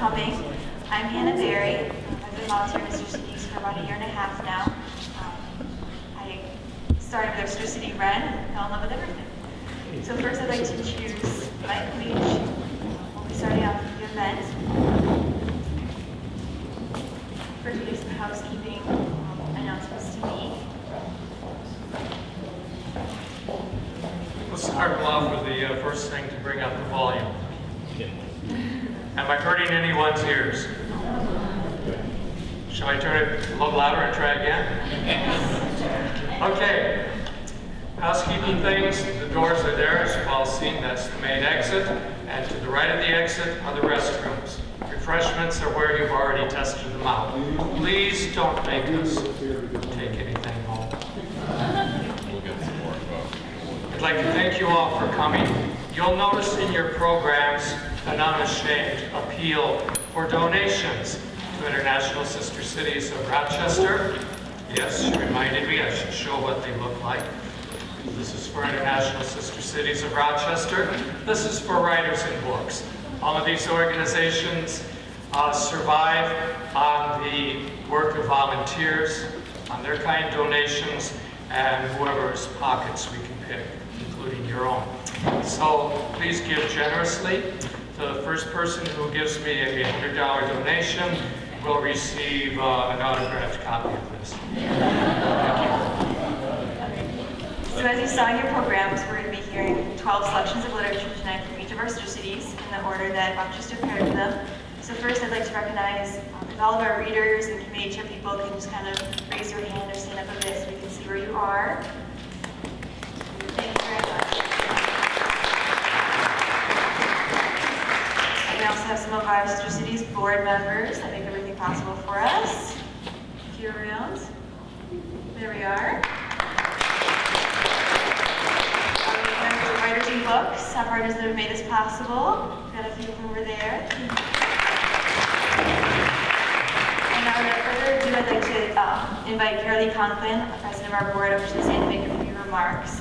coming. I'm Hannah Berry. I've been volunteering at Sister Cities for about 1.5 years now. I started with Sister City Ren and fell in love with everything. So first I'd like to introduce Mike Leach. We'll be starting off the event. For today's housekeeping announcements to me. Let's start off with the first thing to bring up the volume. Am I hurting anyone's ears? Shall I turn it a little louder and try again? Okay. Housekeeping things, the doors are there as you've all seen. That's the main exit. And to the right of the exit are the restrooms. Refreshments are where you've already tested them out. Please don't make us take anything home. I'd like to thank you all for coming. You'll notice in your programs an unashamed appeal for donations to International Sister Cities of Rochester. Yes, she reminded me I should show what they look like. This is for International Sister Cities of Rochester. This is for Writers in Books. All of these organizations survive on the work of volunteers, on their kind donations, and whoever's pockets we can pick, including your own. So please give generously. The first person who gives me a $100 donation will receive an autographed copy of this. Thank you. So as you saw in your programs, we're going to be hearing 12 selections of literature tonight from each of our sister cities in the order that Rochester paired them. So first I'd like to recognize if all of our readers and committee chair people can just kind of raise your hand or stand up a bit so we can see where you are. Thank you very much. And we also have some of our sister cities board members that make everything possible for us. If you're around, there we are. Writers in Books, our partners that have made this possible. We've got a few of them over there. And now without further ado, I'd like to invite Carolee Conklin, president of our board, over to the stand to make a few remarks,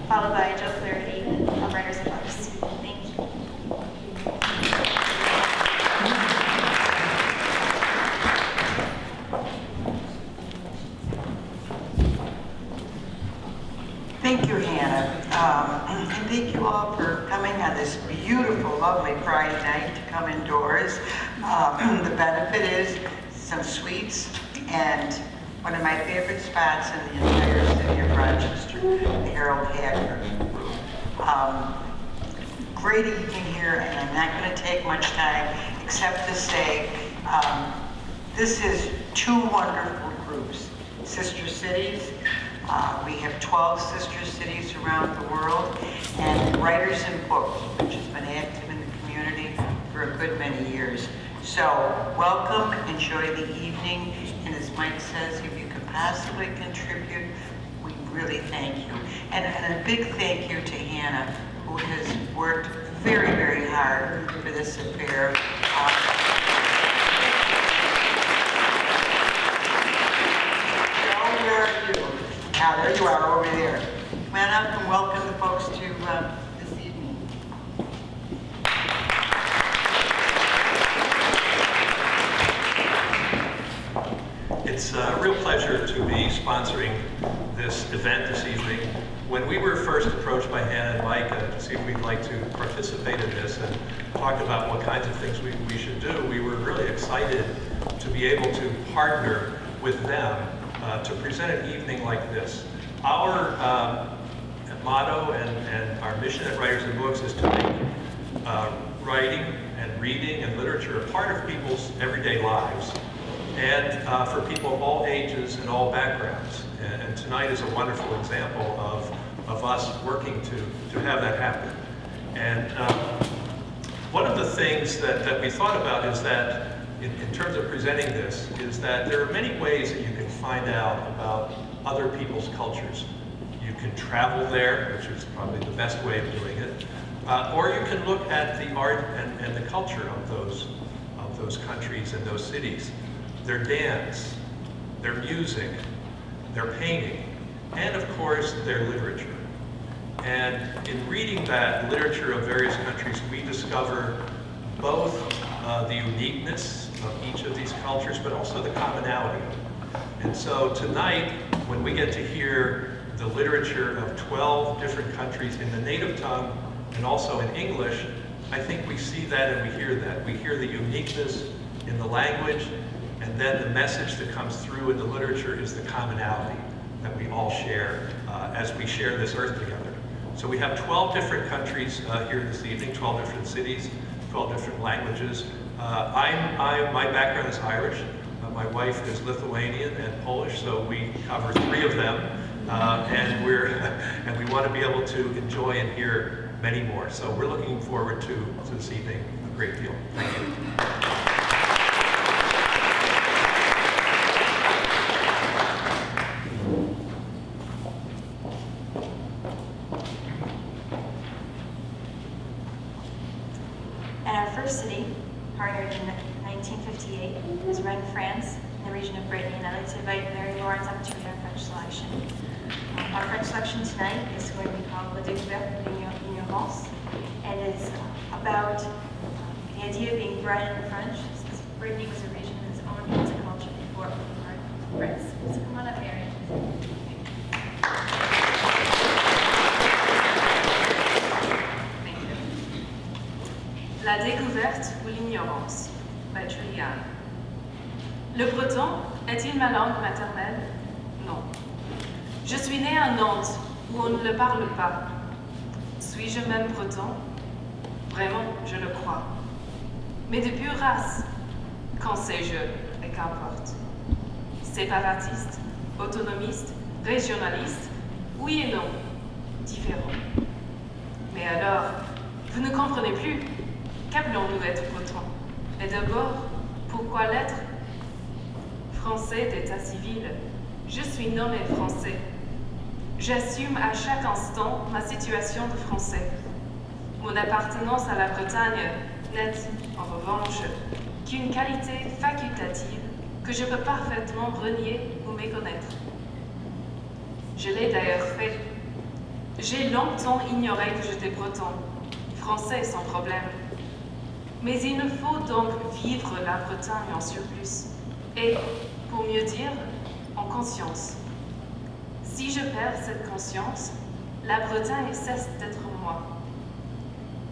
followed by Joe Flaherty of Writers in Books. Thank you. Thank you, Hannah. And thank you all for coming on this beautiful, lovely Friday night to come indoors. The benefit is some sweets and one of my favorite spots in the entire city of Rochester, the Harold Hacker Room. Great evening here, and I'm not going to take much time except to say this is two wonderful groups, Sister Cities. We have 12 sister cities around the world, and Writers in Books, which has been active in the community for a good many years. So welcome, enjoy the evening, and as Mike says, if you could possibly contribute, we really thank you. And a big thank you to Hannah, who has worked very, very hard for this affair. Where are you? Ah, there you are, over there. Come on up and welcome the folks to this evening. It's a real pleasure to be sponsoring this event this evening. When we were first approached by Hannah and Mike to see if we'd like to participate in this and talk about what kinds of things we should do, we were really excited to be able to partner with them to present an evening like this. Our motto and our mission at Writers in Books is to make writing and reading and literature a part of people's everyday lives, and for people of all ages and all backgrounds. And tonight is a wonderful example of us working to have that happen. And one of the things that we thought about is that in terms of presenting this, is that there are many ways that you can find out about other people's cultures. You can travel there, which is probably the best way of doing it, or you can look at the art and the culture of those countries and those cities. Their dance, their music, their painting, and of course their literature. And in reading that literature of various countries, we discover both the uniqueness of each of these cultures, but also the commonality. And so tonight, when we get to hear the literature of 12 different countries in the native tongue and also in English, I think we see that and we hear that. We hear the uniqueness in the language, and then the message that comes through in the literature is the commonality that we all share as we share this earth together. So we have 12 different countries here this evening, 12 different cities, 12 different languages. My background is Irish. My wife is Lithuanian and Polish, so we cover 3 of them. And we want to be able to enjoy and hear many more. So we're looking forward to this evening a great deal. Thank you. And our first city, partnered in 1958, was Rennes, France, in the region of Brittany, and I'd like to invite Mary Lawrence up to read our French selection. Our French selection tonight is going to be called La Découverte de l'Ignorance, and it's about the idea of being bred in French, since Brittany was a region with its own music culture before it was part of France. So come on up, Mary. La découverte ou l'ignorance, by Julian. Le breton est-il ma langue maternelle? Non. Je suis née à Nantes, où on ne le parle pas. Suis-je même breton? Vraiment, je le crois. Mais de pure race, qu'en sais-je, et qu'importe. Séparatiste, autonomiste, régionaliste, oui et non, différent. Mais alors, vous ne comprenez plus. Qu'appelons-nous être breton? Et d'abord, pourquoi l'être? Français d'état civil, je suis nommé français. J'assume à chaque instant ma situation de français. Mon appartenance à la Bretagne n'est, en revanche, qu'une qualité facultative que je peux parfaitement renier ou méconnaître. Je l'ai d'ailleurs fait. J'ai longtemps ignoré que j'étais breton, français sans problème. Mais il me faut donc vivre la Bretagne en surplus, et, pour mieux dire, en conscience. Si je perds cette conscience, la Bretagne cesse d'être moi.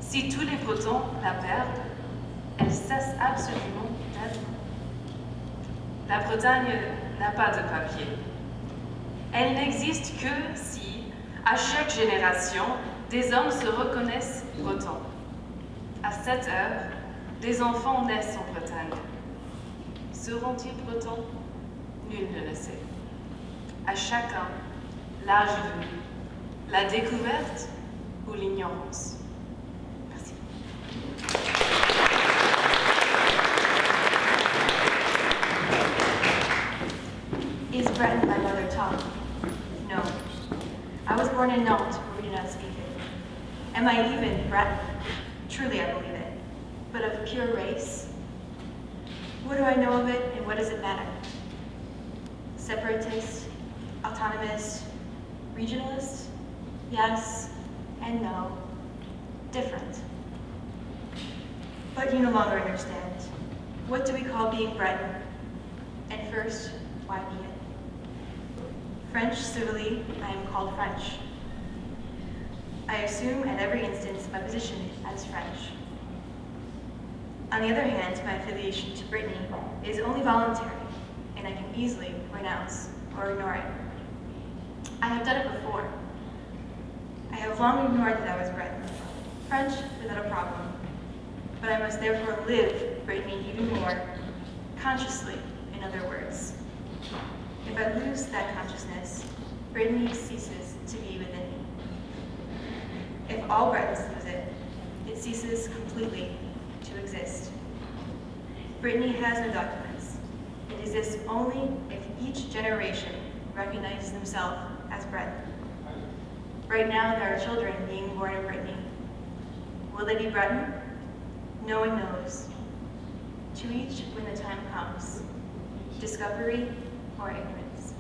Si tous les Bretons la perdent, elle cesse absolument d'être. La Bretagne n'a pas de papier. Elle n'existe que si, à chaque génération, des hommes se reconnaissent Bretons. À cette heure, des enfants naissent en Bretagne. Seront-ils Bretons? Nul ne le sait. À chacun, l'âge venu, la découverte ou l'ignorance. Merci. Is Breton my mother tongue? No. I was born in Nantes, where we do not speak it. Am I even Breton? Truly, I believe it. But of pure race? What do I know of it, and what does it matter? Separatist, autonomous, regionalist? Yes and no. Different. But you no longer understand. What do we call being Breton? And first, why be it? French civilly, I am called French. I assume at every instance my position as French. On the other hand, my affiliation to Brittany is only voluntary, and I can easily renounce or ignore it. I have done it before. I have long ignored that I was Breton, French without a problem, but I must therefore live Brittany even more, consciously, in other words. If I lose that consciousness, Brittany ceases to be within me. If all Bretons lose it, it ceases completely to exist. Brittany has no documents. It exists only if each generation recognizes themselves as Breton. Right now, there are children being born in Brittany. Will they be Breton? No one knows. To each when the time comes, discovery or ignorance.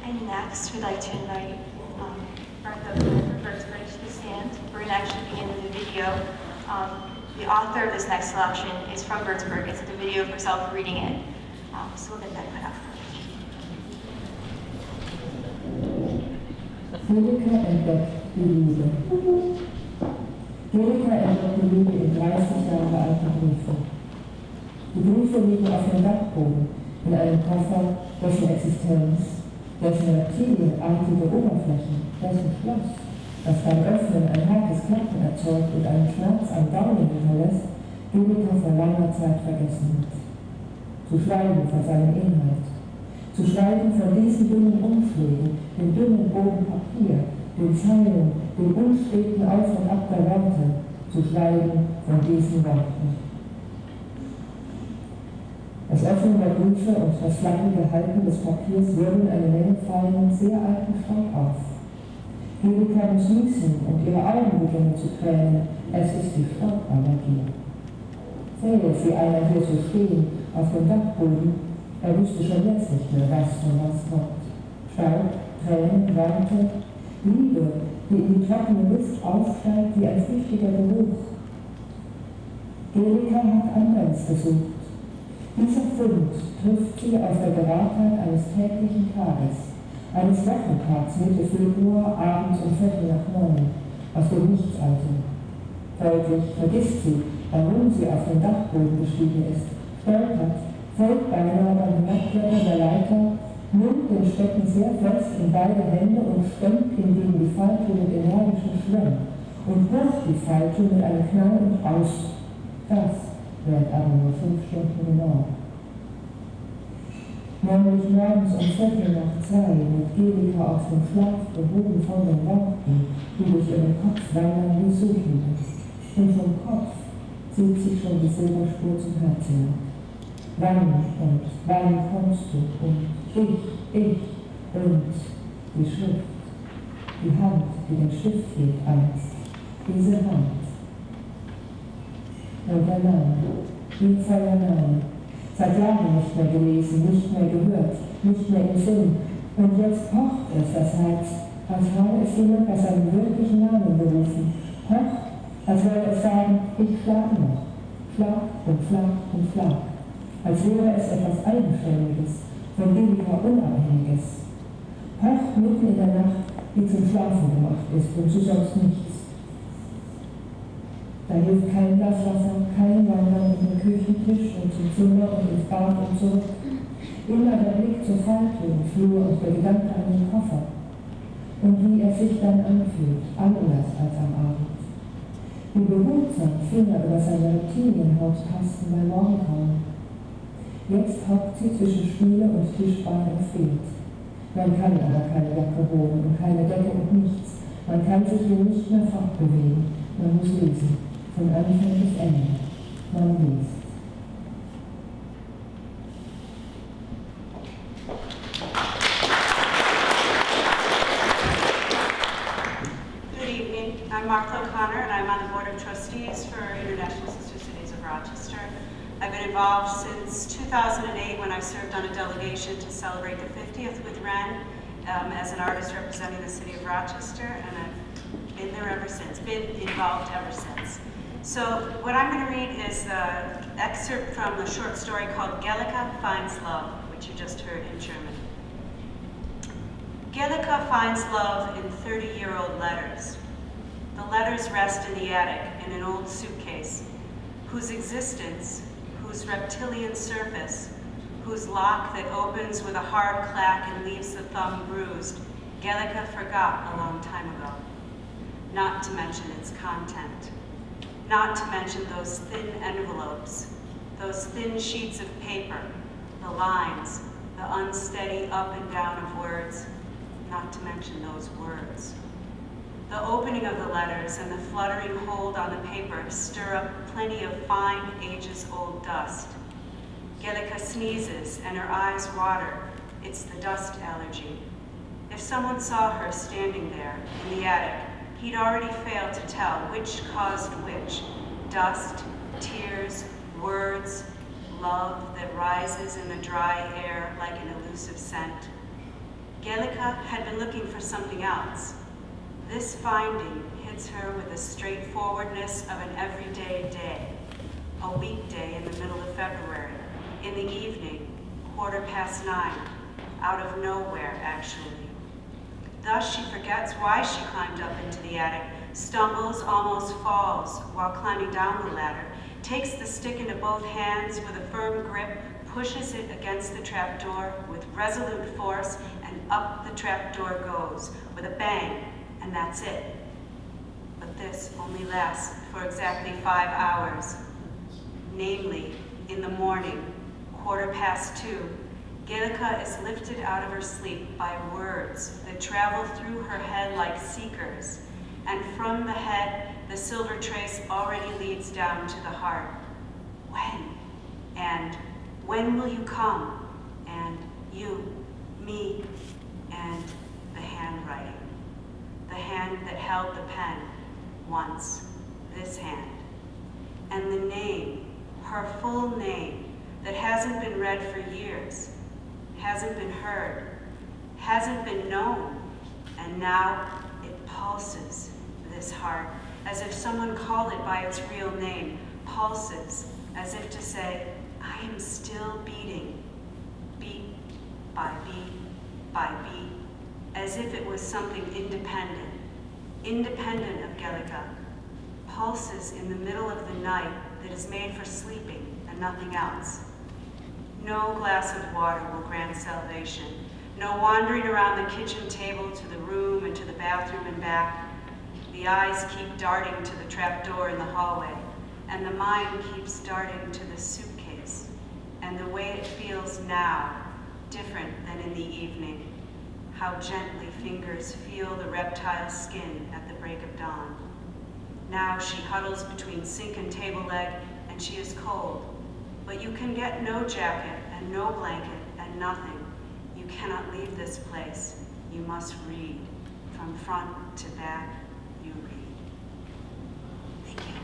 And next, we'd like to invite this next selection is from Würzburg. It's the video of herself reading it. So we'll get that put up. Angelika entdeckt die Liebe. Angelika entdeckt die Liebe in 30 Jahre alten Briefen. Die Briefe liegen auf dem Dachboden in einem Koffer, dessen Existenz, dessen reptilienartige Oberflächen, dessen Schloss, das beim Öffnen ein hartes Klappen erzeugt und einen Schmerz am Daumen hinterlässt, Angelika vor langer Zeit vergessen hat. Zu schweigen von seinem Inhalt. Zu schweigen von diesen dünnen Umschlägen, dem dünnen Bogen Papier, den Zeilen, dem unsteten Auf und Ab der Worte, zu schweigen von diesen Worten. Das Öffnen der Briefe und das flackige Halten des Papiers wirbeln eine Menge feinen, sehr alten Staub auf. Angelika muss niesen und ihre Augen beginnen zu tränen, es ist die Stauballergie. Sähe sie einer hier so stehen, auf dem Dachboden, er wüsste schon jetzt nicht mehr, was von was kommt. Staub, Tränen, Worte, Liebe, die in die trockene Luft aufsteigt wie ein flüchtiger Geruch. Angelika hat anderes gesucht. Dieser Fund trifft sie auf der Gewahrtheit eines täglichen Tages, eines Wochentags Mitte Februar, abends um 8:45, aus dem Nichtsalter. Folglich vergisst sie, warum sie auf den Dachboden gestiegen ist, stolpert, fällt beinahe beim Hinabklettern der Leiter, nimmt den Stecken sehr fest in beide Hände und stemmt ihn gegen die Falltür mit energischem Schwung und hoch die Falltür mit einem Knall und aus. Das währt aber nur 5 Stunden genau. Nämlich morgens um 1:15 mit Angelika aus dem Schlaf behoben von den Worten, die durch ihren Kopf wandern wie Suchende. Und vom Kopf zieht sich schon die Silberspur zum Herzen ab. Wann kommst du? Und ich und die Schrift, die Hand, die den Stift hielt einst, diese Hand. Und der Name, wie voller Name, seit Jahren nicht mehr gelesen, nicht mehr gehört, nicht mehr im Sinn. Und jetzt pocht es das Herz, als habe es jemand bei seinem wirklichen Namen berufen. Pocht, als wolle es sagen, ich schlage noch. Schlag und Schlag und Schlag. Als wäre es etwas Eigenständiges, von Angelika Unabhängiges. Pocht mitten in der Nacht, die zum Schlafen gemacht ist und zu sonst nichts. Da hilft kein Glas Wasser, kein Wandern um den Küchentisch und zum Zimmer und ins Bad und zurück. Immer der Blick zur Falltür im Flur und der Gedanke an den Koffer. Und wie er sich dann anfühlt, anders als am Abend. Wie behutsam Finger über seine Reptilienhaut tasten bei Morgengrauen. Jetzt hockt sie zwischen Stühle und Tischbein und fehlt. Man kann aber keine Jacke holen und keine Decke und nichts. Man kann sich hier nicht mehr fortbewegen. Man muss lesen. Von Anfang bis Ende. Man liest. Good evening. I'm Martha O'Connor, and I'm on the Board of Trustees for International Sister Cities of Rochester. I've been involved since 2008 when I served on a delegation to celebrate the 50th with Ren as an artist representing the city of Rochester, and I've been there ever since, been involved ever since. So what I'm going to read is an excerpt from a short story called Angelika Finds Love, which you just heard in German. Angelika finds love in 30-year-old letters. The letters rest in the attic in an old suitcase, whose existence, whose reptilian surface, whose lock that opens with a hard clack and leaves the thumb bruised, Angelika forgot a long time ago. Not to mention its content. Not to mention those thin envelopes, those thin sheets of paper, the lines, the unsteady up and down of words, not to mention those words. The opening of the letters and the fluttering hold on the paper stir up plenty of fine, ages-old dust. Angelika sneezes and her eyes water. It's the dust allergy. If someone saw her standing there in the attic, he'd already failed to tell which caused which. Dust, tears, words, love that rises in the dry air like an elusive scent. Angelika had been looking for something else. This finding hits her with the straightforwardness of an everyday day. a weekday in the middle of February, in the evening, 9:15, out of nowhere, actually. Thus, she forgets why she climbed up into the attic, stumbles, almost falls while climbing down the ladder, takes the stick into both hands with a firm grip, pushes it against the trapdoor with resolute force, and up the trapdoor goes with a bang, and that's it. But this only lasts for exactly 5 hours. Namely, in the morning, 2:15, Gaelica is lifted out of her sleep by words that travel through her head like seekers, and from the head, the silver trace already leads down to the heart. When? And when will you come? And you, me, and the handwriting. The hand that held the pen once, this hand. And the name, her full name, that hasn't been read for years, hasn't been heard, hasn't been known, and now it pulses, this heart, as if someone called it by its real name, pulses, as if to say, I am still beating, beat by beat by beat, as if it was something independent of Gaelica, pulses in the middle of the night that is made for sleeping and nothing else. No glass of water will grant salvation. No wandering around the kitchen table to the room and to the bathroom and back. The eyes keep darting to the trapdoor in the hallway, and the mind keeps darting to the suitcase. And the way it feels now, different than in the evening. How gently fingers feel the reptile skin at the break of dawn. Now she huddles between sink and table leg, and she is cold. But you can get no jacket and no blanket and nothing. You cannot leave this place. You must read. From front to back, you read. Thank you.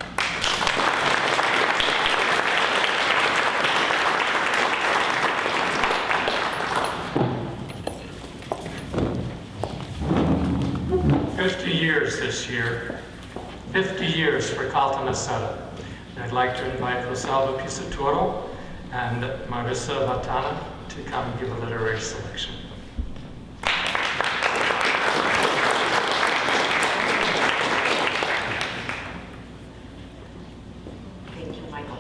50 years this year. 50 years for Calta Masetta. I'd like to invite Rosaldo Pisaturo and Marissa Vatana to come and give a literary selection. Thank you, Michael.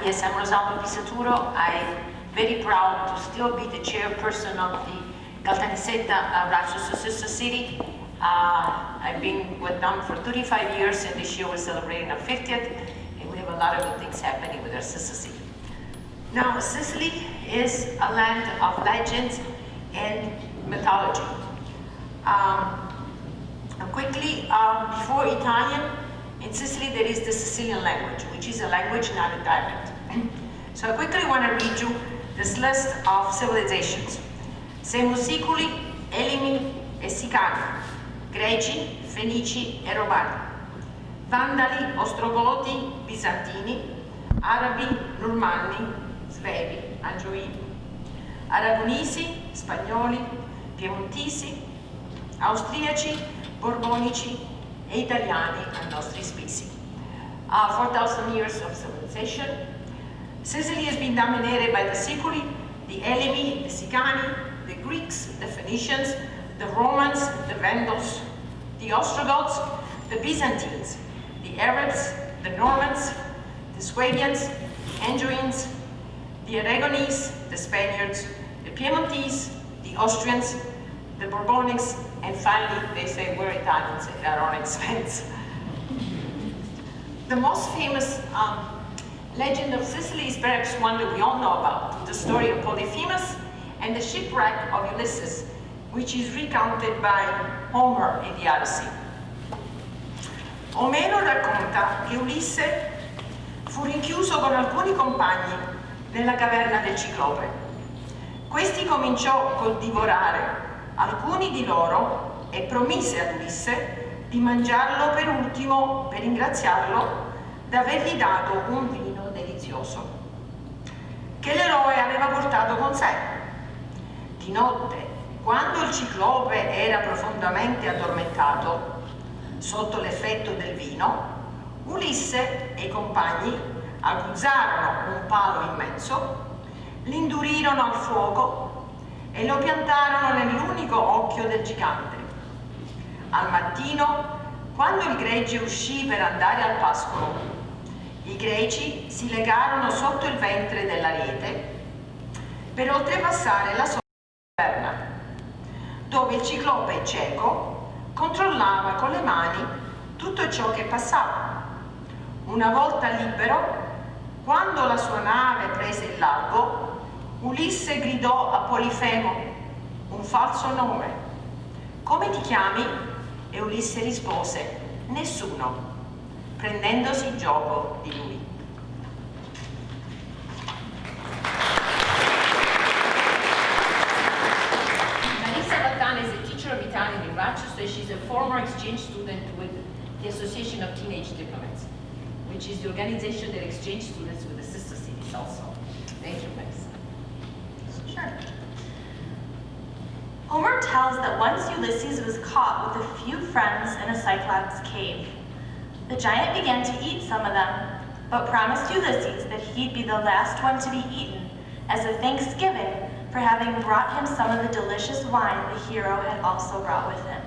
Yes, I'm Rosaldo Pisaturo. I'm very proud to still be the chairperson of the Caltanissetta Rochester Sister City. I've been with them for 35 years, and this year we're celebrating our 50th. We have a lot of good things happening with our sister city. Now, Sicily is a land of legends and mythology. Quickly, before Italian, in Sicily there is the Sicilian language, which is a language, not a dialect. So I quickly want to read you this list of civilizations. Siculi, Elimi e Sicani, Greci, Fenici e Romani. Vandali, Ostrogoti, Bizantini, Arabi, Normanni, Svevi, Angioini, Aragonesi, Spagnoli, Piemontesi, Austriaci, Borbonici e Italiani ai nostri spesi. 4,000 years of civilization. Sicily has been dominated by the Siculi, the Elimi, the Sicani, the Greeks, the Phoenicians, the Romans, the Vandals, the Ostrogoths, the Byzantines, the Arabs, the Normans, the Swabians, Angevins, the Aragonese, the Spaniards, the Piemontese, the Austrians, the Bourbonics, and finally, they say we're Italians at our own expense. The most famous legend of Sicily is perhaps one that we all know about, the story of Polyphemus and the shipwreck of Ulysses, which is recounted by Homer in the Odyssey. Omero racconta che Ulisse fu rinchiuso con alcuni compagni nella caverna del Ciclope. Questi cominciò col divorare alcuni di loro e promise ad Ulisse di mangiarlo per ultimo per ringraziarlo d'avergli dato un vino delizioso che l'eroe aveva portato con sé. Di notte, quando il Ciclope era profondamente addormentato, sotto l'effetto del vino, Ulisse e i compagni aguzzarono un palo in mezzo, l'indurirono al fuoco e lo piantarono nell'unico occhio del gigante. Al mattino, quando il gregge uscì per andare al pascolo, i greci si legarono sotto il ventre dell'ariete per oltrepassare la soglia caverna, dove il ciclope cieco controllava con le mani tutto ciò che passava. Una volta libero, quando la sua nave prese il largo, Ulisse gridò a Polifemo, un falso nome: "Come ti chiami?" E Ulisse rispose: "Nessuno", prendendosi gioco di lui. Marisa Battan is a teacher of Italian in Rochester. She's a former exchange student with the Association of Teenage Diplomats, which is the organization that exchange students with the sister cities also. Thank you, Marisa. Sure. Homer tells that once Ulysses was caught with a few friends in a Cyclops cave. The giant began to eat some of them, but promised Ulysses that he'd be the last one to be eaten as a thanksgiving for having brought him some of the delicious wine the hero had also brought with him.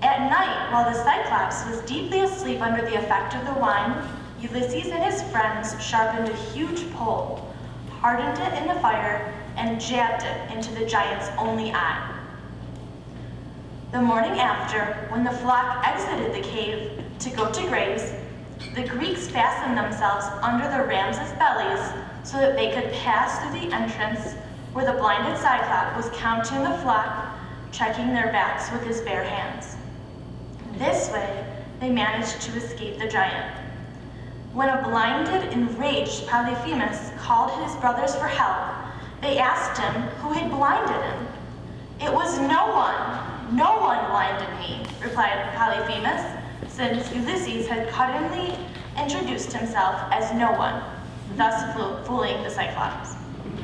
At night, while the Cyclops was deeply asleep under the effect of the wine, Ulysses and his friends sharpened a huge pole, hardened it in the fire, and jabbed it into the giant's only eye. The morning after, when the flock exited the cave to go to graze, the Greeks fastened themselves under the rams' bellies so that they could pass through the entrance where the blinded Cyclops was counting the flock, checking their backs with his bare hands. This way, they managed to escape the giant. When a blinded, enraged Polyphemus called his brothers for help, they asked him who had blinded him. "It was no one blinded me," replied Polyphemus, since Ulysses had cunningly introduced himself as no one, thus fooling the Cyclops.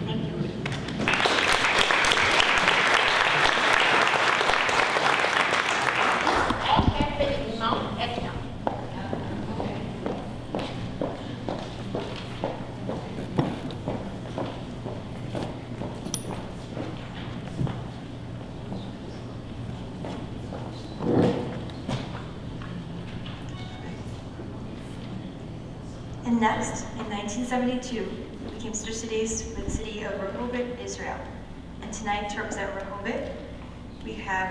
Thank you. All happened in Mount Etna. And next, in 1972, we became sister cities with the city of Rehoboth, Israel. And tonight, to represent Rehoboth, we have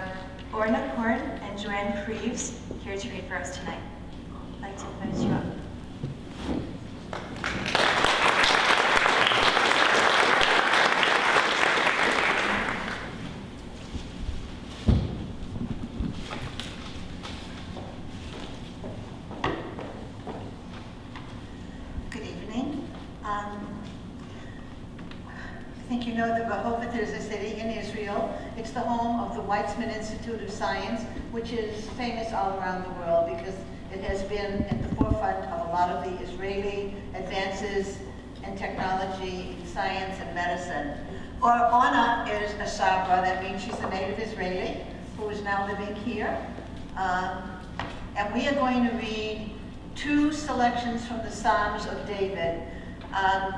Orna Horn and Joanne Preeves here to read for us tonight. I'd like to invite you up. Good evening. I think you know that Rehoboth is a city in Israel. It's the home of the Weizmann Institute of Science, which is famous all around the world because it has been at the forefront of a lot of the Israeli advances in technology, in science, and medicine. Orna is a Sabra, that means she's a native Israeli who is now living here. And we are going to read two selections from the Psalms of David.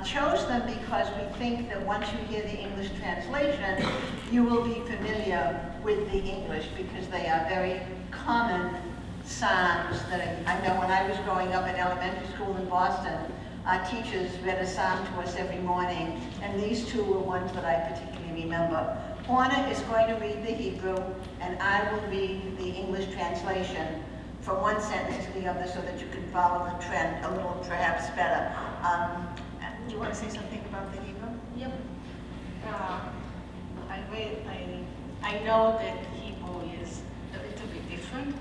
Chose them because we think that once you hear the English translation, you will be familiar with the English because they are very common psalms that I know when I was growing up in elementary school in Boston, our teachers read a psalm to us every morning, and these two were ones that I particularly remember. Orna is going to read the Hebrew, and I will read the English translation from one sentence to the other so that you can follow the trend a little perhaps better. Do you want to say something about the Hebrew? Yep. I know that Hebrew is a little bit different.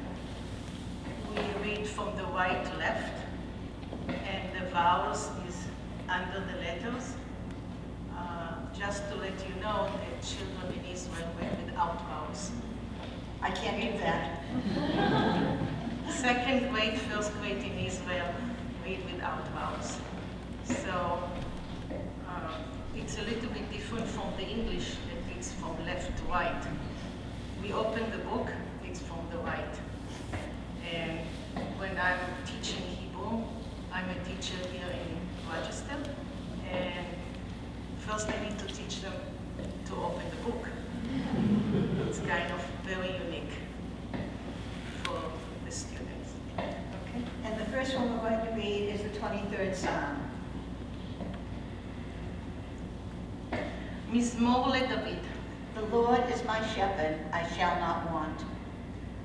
We read from the right to left, and the vowels is under the letters. Just to let you know that children in Israel read without vowels. I can't do that. Second grade, first grade in Israel read without vowels. So it's a little bit different from the English that it's from left to right. We open the book, it's from the right. And when I'm teaching Hebrew, I'm a teacher here in Rochester, and first I need to teach them to open the book. It's kind of very unique for the students. Okay. And the first one we're going to read is the 23rd Psalm. מזמור לדוד. The Lord is my shepherd, I shall not want.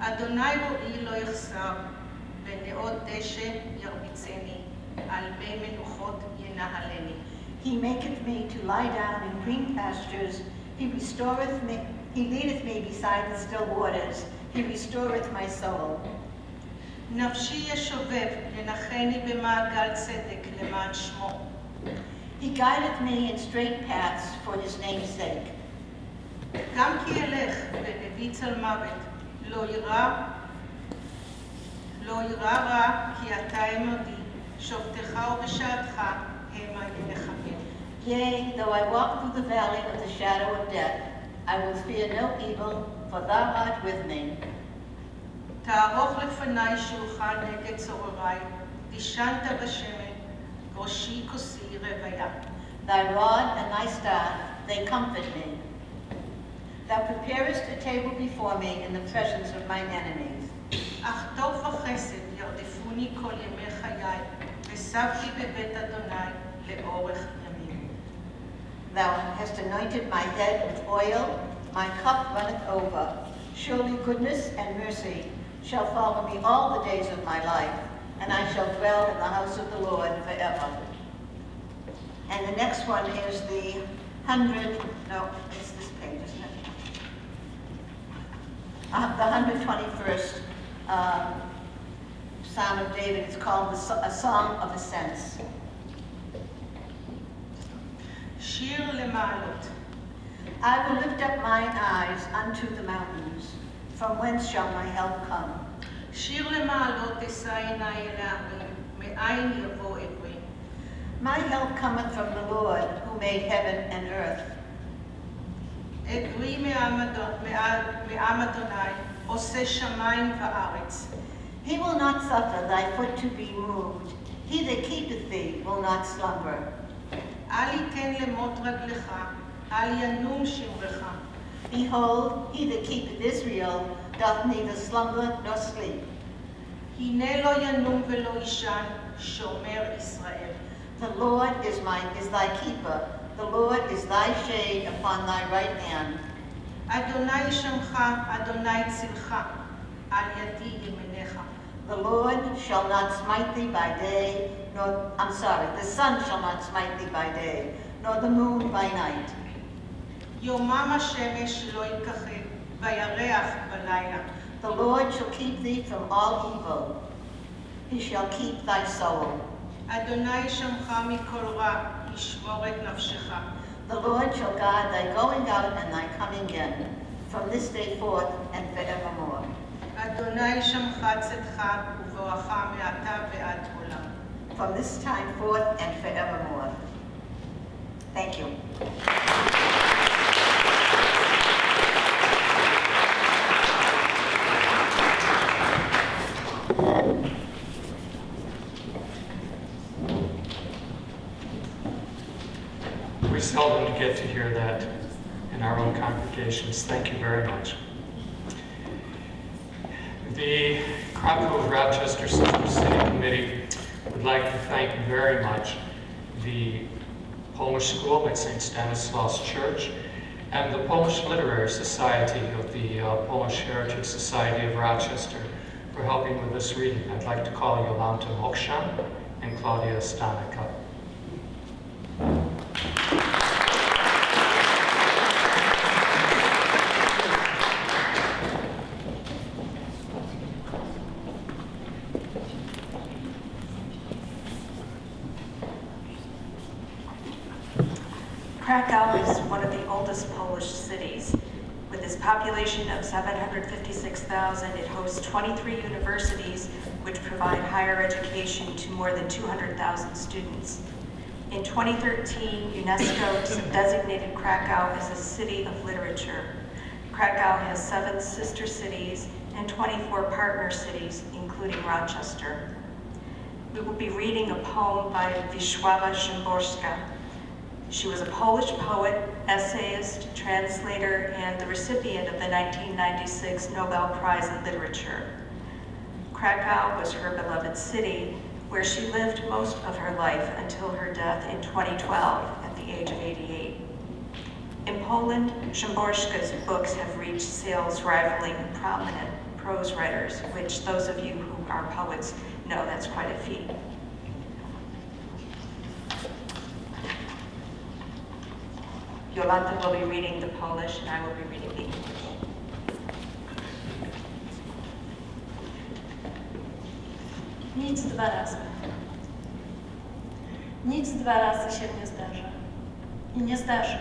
אדוני רועי לא יחסר, בנאות דשא ירביצני, על מי מנוחות ינהלני. He maketh me to lie down in green pastures. He restoreth me. He leadeth me beside the still waters. He restoreth my soul. נפשי ישובב, ינחני במעגל צדק למען שמו. He guideth me in straight paths for his name's sake. גם כי אלך בנביא צל מוות, לא יירא רע, כי אתה עמדי, שופטך ובשעתך המה ינחמני. Yea, though I walk through the valley of the shadow of death, I will fear no evil, for thou art with me. תערוך לפני שולחן נגד צורריי, תשנת בשמן, ראשי כוסי רוויה. Thy rod and thy staff, they comfort me. Thou preparest a table before me in the presence of mine enemies. אך טוב וחסד ירדפוני כל ימי חיי, ושבתי בבית אדוני לאורך ימים. Thou hast anointed my head with oil, my cup runneth over. Surely goodness and mercy shall follow me all the days of my life, and I shall dwell in the house of the Lord forever. And the next one is the it's this page, isn't it? The 121st Psalm of David. It's called a Song of Ascents. שיר למעלות. I will lift up mine eyes unto the mountains. From whence shall my help come? שיר למעלות אשא עיני אל ההרים, מאין יבוא עברי. My help cometh from the Lord, who made heaven and earth. עברי מעם אדוני, עושה שמיים וארץ. He will not suffer thy foot to be moved. He that keepeth thee will not slumber. אל יתן למות רגלך, אל ינום שמרך. Behold, he that keepeth Israel doth neither slumber nor sleep. הנה לא ינום ולא יישן, שומר ישראל. The Lord is thy keeper. The Lord is thy shade upon thy right hand. אדוני שמך, אדוני צלך, על ידי ימינך. The Lord shall not smite thee by day, the sun shall not smite thee by day, nor the moon by night. יומם השמש לא יכחד, וירח בלילה. The Lord shall keep thee from all evil. He shall keep thy soul. אדוני שמך מכל רע, ישמור את נפשך. The Lord shall guard thy going out and thy coming in, from this day forth and forevermore. אדוני שמך צאתך ובואך מעתה ועד עולם. From this time forth and forevermore. Thank you. We seldom get to hear that in our own congregations. Thank you very much. The Krakow Rochester Central City Committee would like to thank very much the Polish School at St. Stanislaus Church and the Polish Literary Society of the Polish Heritage Society of Rochester for helping with this reading. I'd like to call Jolanta Mokshan and Claudia Stanek up. Krakow is one of the oldest Polish cities. With its population of 756,000, it hosts 23 universities which provide higher education to more than 200,000 students. In 2013, UNESCO designated Krakow as a city of literature. Krakow has 7 sister cities and 24 partner cities, including Rochester. We will be reading a poem by Wisława Szymborska. She was a Polish poet, essayist, translator, and the recipient of the 1996 Nobel Prize in Literature. Krakow was her beloved city, where she lived most of her life until her death in 2012 at the age of 88. In Poland, Szymborska's books have reached sales rivaling prominent prose writers, which those of you who are poets know that's quite a feat. Jolanta will be reading the Polish and I will be reading the English. Nic dwa razy. Nic dwa razy się nie zdarza. I nie zdarzy.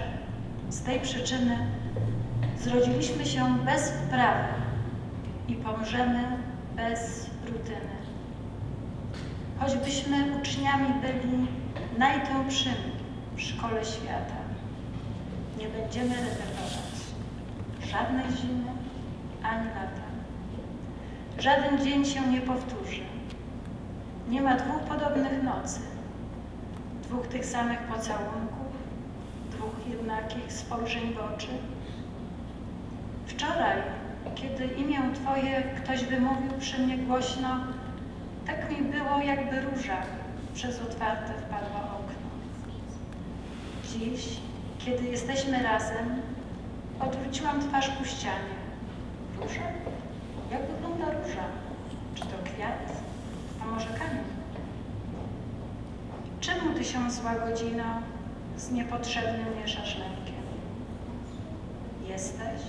Z tej przyczyny zrodziliśmy się bez wprawy i pomrzemy bez rutyny. Choćbyśmy uczniami byli najtępszymi w szkole świata, nie będziemy repetować żadnej zimy ani lata. Żaden dzień się nie powtórzy. Nie ma dwóch podobnych nocy, dwóch tych samych pocałunków, dwóch jednakich spojrzeń w oczy. Wczoraj, kiedy imię Twoje ktoś wymówił przy mnie głośno, tak mi było, jakby róża przez otwarte wpadła okno. Dziś, kiedy jesteśmy razem, odwróciłam twarz ku ścianie. Róża? Jak wygląda róża? Czy to kwiat? A może kamień? Czemu Ty się, zła godzino, z niepotrzebnym mieszasz lękiem? Jesteś,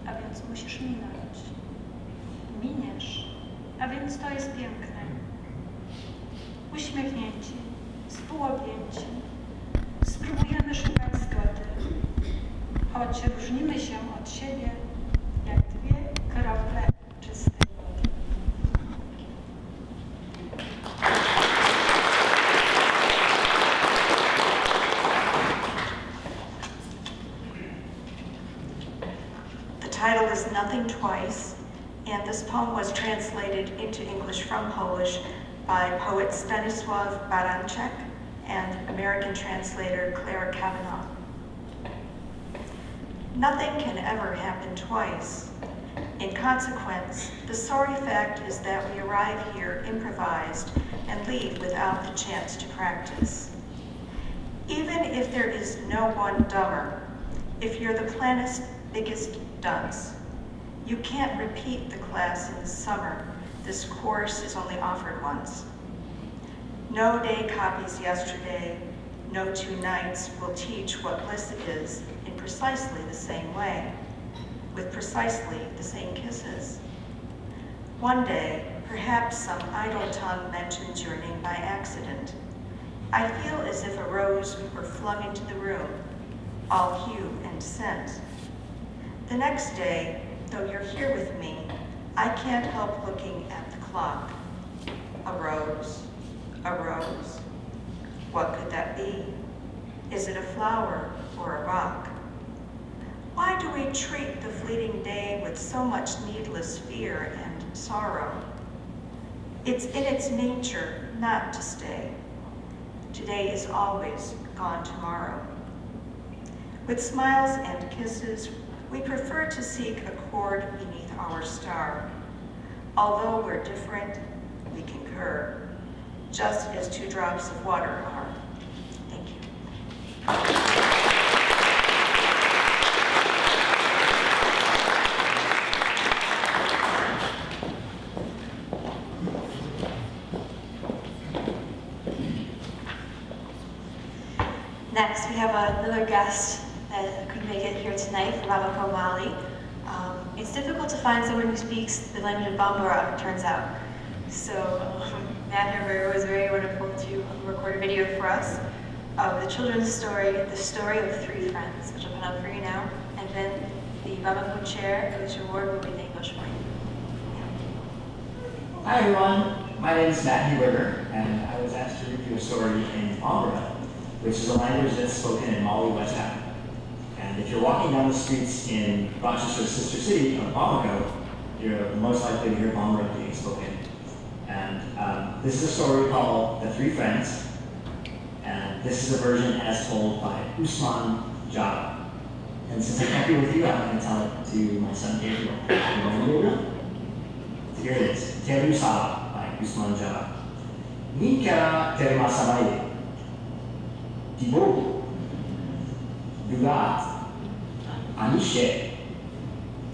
a więc musisz minąć. Miniesz, a więc to jest piękne. Uśmiechnięci, współobjęci, spróbujemy szukać zgody, choć różnimy się od siebie jak dwie krople czystej wody. The title is Nothing Twice, and this poem was translated into English from Polish by poet Stanisław Baranczak and American translator Clara Kavanaugh. Nothing can ever happen twice. In consequence, the sorry fact is that we arrive here improvised and leave without the chance to practice. Even if there is no one dumber, if you're the planet's biggest dunce, you can't repeat the class in the summer. This course is only offered once. No day copies yesterday. No two nights will teach what bliss is in precisely the same way, with precisely the same kisses. One day, perhaps some idle tongue mentions your name by accident. I feel as if a rose were flung into the room, all hue and scent. The next day, though you're here with me, I can't help looking at the clock. A rose, a rose. What could that be? Is it a flower or a rock? Why do we treat the fleeting day with so much needless fear and sorrow? It's in its nature not to stay. Today is always gone tomorrow. With smiles and kisses, we prefer to seek a chord beneath our star. Although we're different, we concur, just as two drops of water are. Thank you. Next, we have another guest that could make it here tonight from Bamako, Mali. It's difficult to find someone who speaks the language of Bambara, it turns out. So Matt Herber was very wonderful to record a video for us of the children's story, The Story of Three Friends, which I'll put up for you now. And then the Bamako chair, whose reward will be the English for you. Hi everyone, my name is Matt Herber, and I was asked to read you a story in Bambara, which is a language that's spoken in Mali, West Africa. And if you're walking down the streets in Rochester's sister city of Bamako, you're most likely to hear Bambara being spoken. And this is a story called The Three Friends. And this is a version as told by Usman Jabba. And since I'm happy with you, I'm going to tell it to my son Gabriel. Here it is, Teru Sala by Usman Jabba. Ni kera terima sabaye. Tibo. Dugat. Anishe.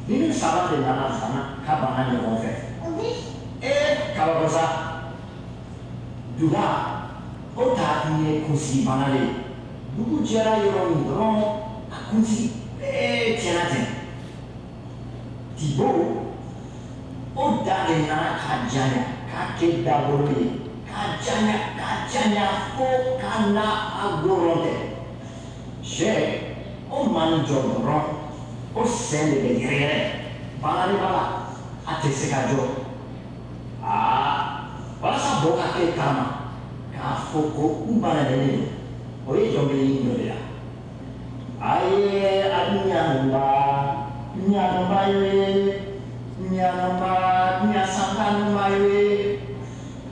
Nini salah de nana sana kabangan yang konfe. Kalau kosa. Dugat. Ota ini kunci banale. Buku jara yorong dorong kunci tiada ten. Tibo. Ota de nana kajanya kakek dahulu. Kacanya fo kana agoronte. She o manjodron o sende de dire. Bala ate sekajo. Bala sa boka ke kama. Ka foko ubana de o e jombe indo ya. Aye adunya numba ye. Nya sangka numba ye.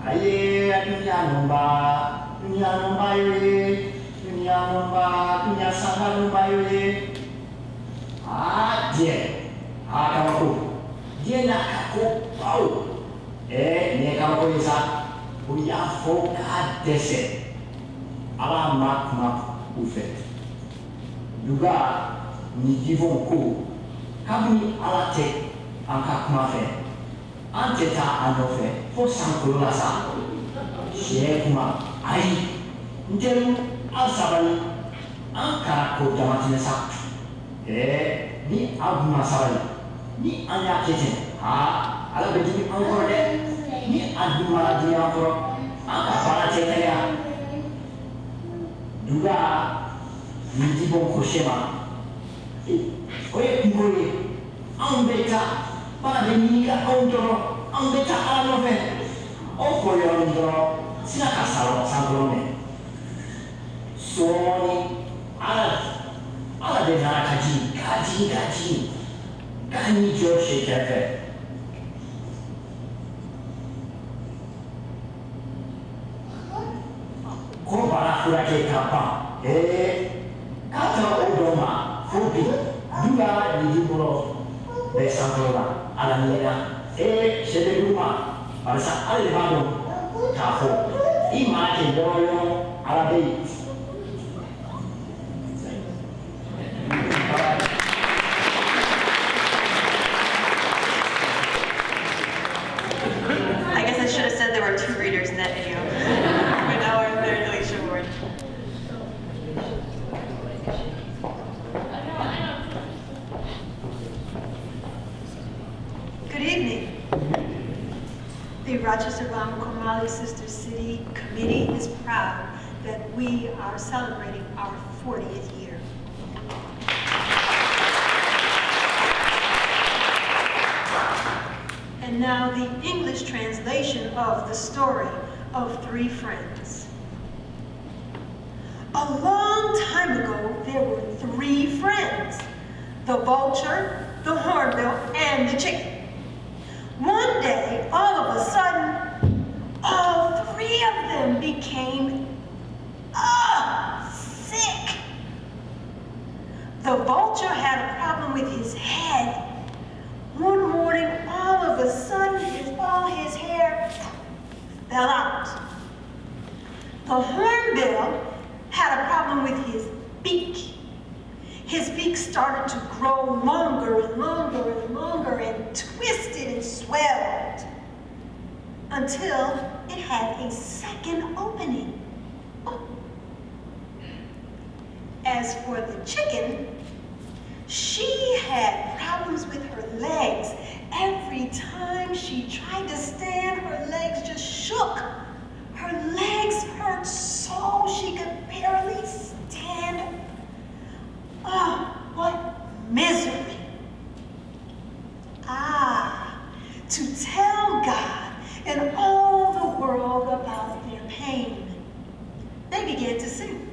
Aye, dunia nomba ye, dunia sangka nomba ye. Dia nak aku tahu. Ni kamu bisa punya fokus desa. Alamat ufet. Juga ni jivonku, kami alate angkat mafe. Anteta anofe, fosan kulasa. Shekuma, ai. Nteru asabani. Angka ko jamatina sa. Ni abu masabani. Ni anya kete. Ala bejini angkor de. Ni adu maladi angkor. Angka para cetaya. Juga ni jibon koshema. Oye kumuri. Ambeka. Para denika ontoro, ambeka alove, okoyo ndoro, sinaka salo sangrone. Soni, ala de nara kaji, kani joshe kefe. Ko para furake kapa, kata odoma, fobi, juga di jiburo, besangrona. Alhamdulillah, saya rumah pada saat Al-Bahru kafu, imakin doyo Arabi. I guess I should have said there were 2 readers in that video. But now we're there to Alicia Ward. Good evening. The Rochester Komali Sister City Committee is proud that we are celebrating our 40th year. And now the English translation of the story of 3 friends. A long time ago, there were 3 friends: the vulture, the hornbill, and the chicken. One day, all of a sudden, all 3 of them became sick. The vulture had a problem with his head. One morning, all of a sudden, all his hair fell out. The hornbill had a problem with his beak. His beak started to grow longer and longer and longer and twisted and swelled until it had a second opening. As for the chicken, she had problems with her legs. Every time she tried to stand, her legs just shook. Her legs hurt so she could barely stand. Oh, what misery. To tell God and all the world about their pain, they began to sing.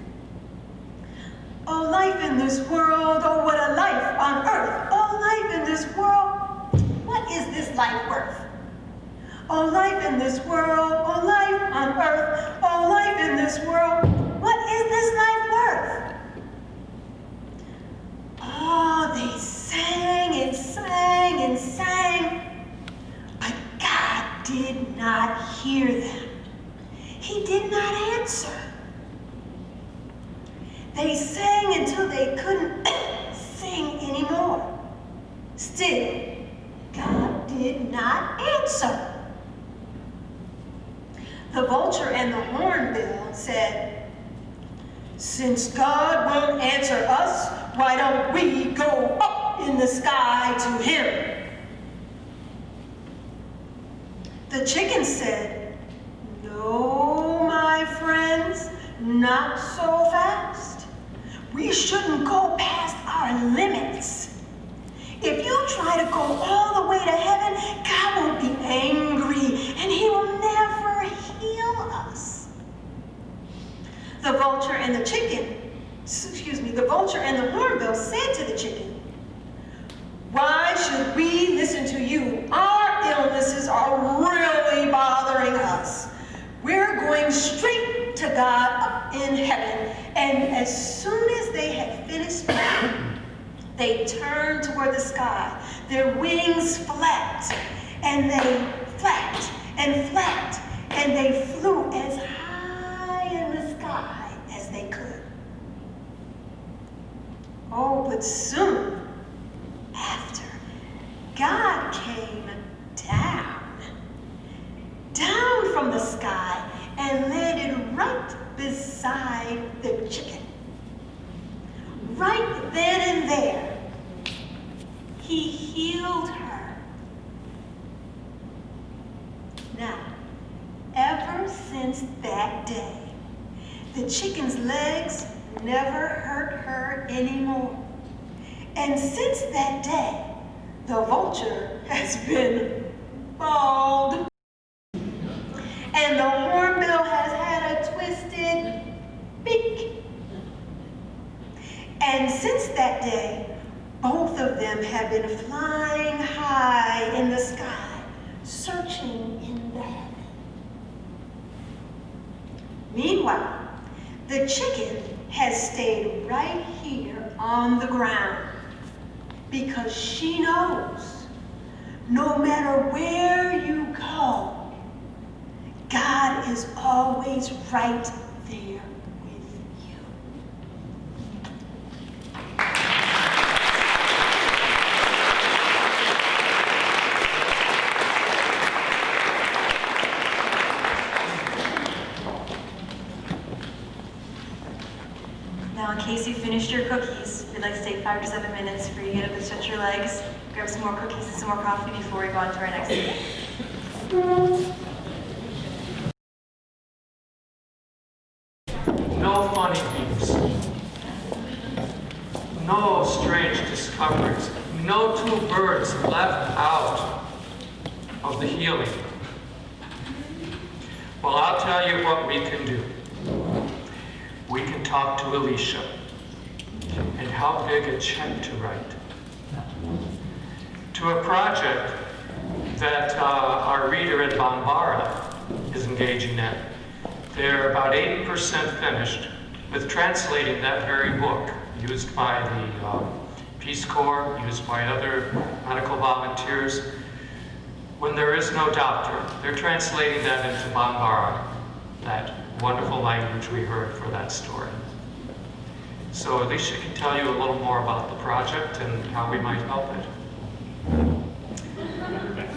Oh, life in this world, oh, what a life on earth. Oh, life in this world, what is this life worth? Oh, life in this world, oh, life on earth, oh, life in this world, what is this life worth? Oh, they sang and sang and sang, but God did not hear them. He did not answer. They sang until they couldn't sing anymore. Still, God did not answer. The vulture and the hornbill said, "Since God won't answer us, why don't we go up in the sky to him?" The chicken said, "No, my friends, not so fast. We shouldn't go past our limits. If you try to go all the way to heaven, God will be angry and he will never heal us." The vulture and the hornbill said to the chicken, "Why should we listen to you? Our illnesses are really bothering us. We're going straight to God up in heaven." And as soon as they had finished speaking, they turned toward the sky. Their wings flapped, and they flapped and flapped, and they flew as high in the sky as they could. Oh, but soon after, God came down from the sky and landed right beside the chicken. Right then and there, he healed her. Now, ever since that day, the chicken's legs never hurt her anymore. And since that day, the vulture has been bald. And the hornbill has had a twisted beak. And since that day, both of them have been flying high in the sky, searching in the heaven. Meanwhile, the chicken has stayed right here on the ground because she knows no matter where you go, God is always right there with you. Now, in case you finished your cookies, we'd like to take 5 to 7 minutes for you to get up and stretch your legs, grab some more cookies and some more coffee before we go on to our next meeting. No funny memes. No strange discoveries. No two birds left out of the healing. Well, I'll tell you what we can do. We can talk to Alicia and how big a check to write to a project that our reader at Bambara is engaging in. They're about 80% finished with translating that very book used by the Peace Corps, used by other medical volunteers. When there is no doctor, they're translating that into Bambara, that wonderful language we heard for that story. So Alicia can tell you a little more about the project and how we might help it.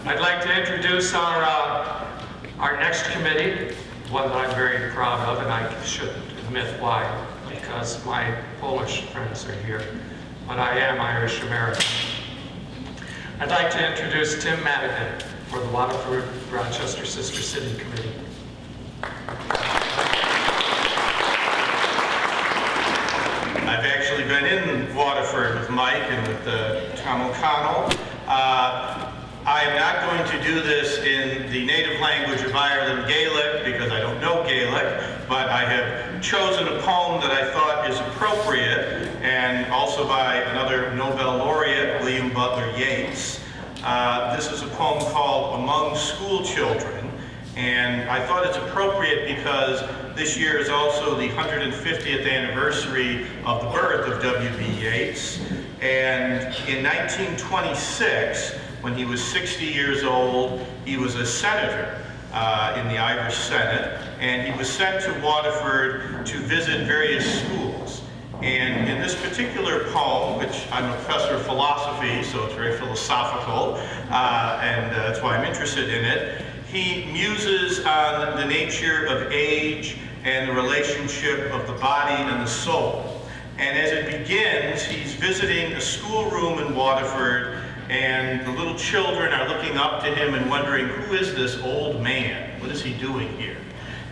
I'd like to introduce our next committee, one that I'm very proud of, and I should admit why, because my Polish friends are here, but I am Irish American. I'd like to introduce Tim Madigan for the Waterford Rochester Sister City Committee. I've actually been in Waterford with Mike and with Tom O'Connell. I am not going to do this in the native language of Ireland, Gaelic, because I don't know Gaelic, but I have chosen a poem that I thought is appropriate, and also by another Nobel laureate, William Butler Yeats. This is a poem called Among School Children, and I thought it's appropriate because this year is also the 150th anniversary of the birth of W.B. Yeats. And in 1926, when he was 60 years old, he was a senator in the Irish Senate, and he was sent to Waterford to visit various schools. And in this particular poem, which I'm a professor of philosophy, so it's very philosophical, and that's why I'm interested in it, he muses on the nature of age and the relationship of the body and the soul. And as it begins, he's visiting a schoolroom in Waterford, and the little children are looking up to him and wondering, who is this old man? What is he doing here?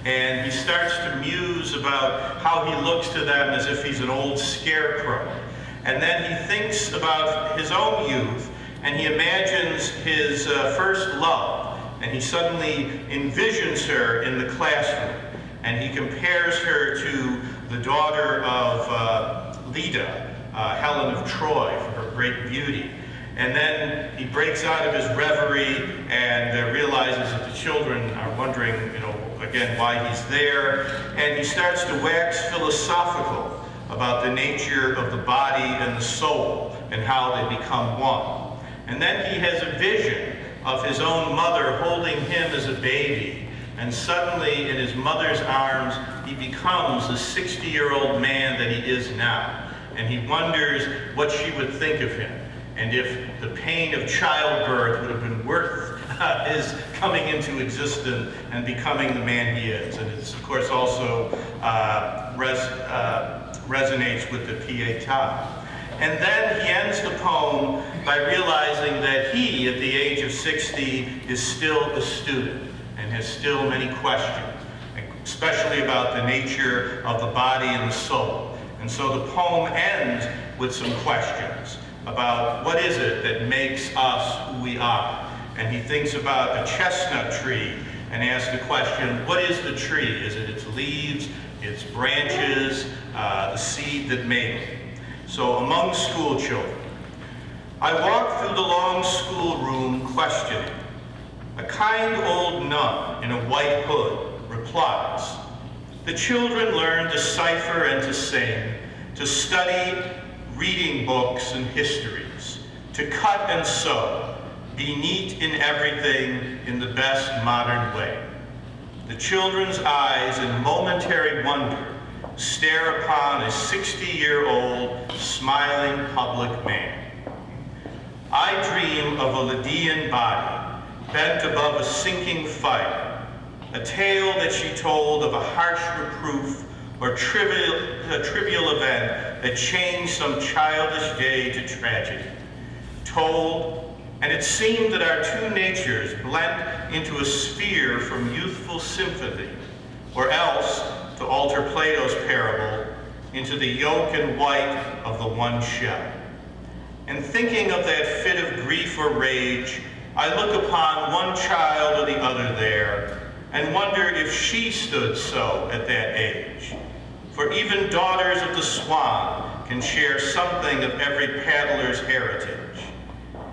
And he starts to muse about how he looks to them as if he's an old scarecrow. And then he thinks about his own youth, and he imagines his first love, and he suddenly envisions her in the classroom, and he compares her to the daughter of Leda, Helen of Troy, for her great beauty. And then he breaks out of his reverie and realizes that the children are wondering, again, why he's there. And he starts to wax philosophical about the nature of the body and the soul and how they become one. And then he has a vision of his own mother holding him as a baby. And suddenly, in his mother's arms, he becomes the 60-year-old man that he is now. And he wonders what she would think of him, and if the pain of childbirth would have been worth his coming into existence and becoming the man he is. And it's, of course, also resonates with the Pietà. And then he ends the poem by realizing that he, at the age of 60, is still a student and has still many questions, especially about the nature of the body and the soul. And so the poem ends with some questions about what is it that makes us who we are. And he thinks about a chestnut tree and asks the question, what is the tree? Is it its leaves, its branches, the seed that made it? So among school children, I walk through the long schoolroom questioning. A kind old nun in a white hood replies, the children learn to cipher and to sing, to study reading books and histories, to cut and sew, be neat in everything in the best modern way. The children's eyes in momentary wonder stare upon a 60-year-old smiling public man. I dream of a Lydian body bent above a sinking fire, a tale that she told of a harsh reproof or trivial event that changed some childish day to tragedy. Told, and it seemed that our two natures blent into a sphere from youthful sympathy, or else, to alter Plato's parable, into the yolk and white of the one shell. And thinking of that fit of grief or rage, I look upon one child or the other there, and wonder if she stood so at that age. For even daughters of the swan can share something of every paddler's heritage,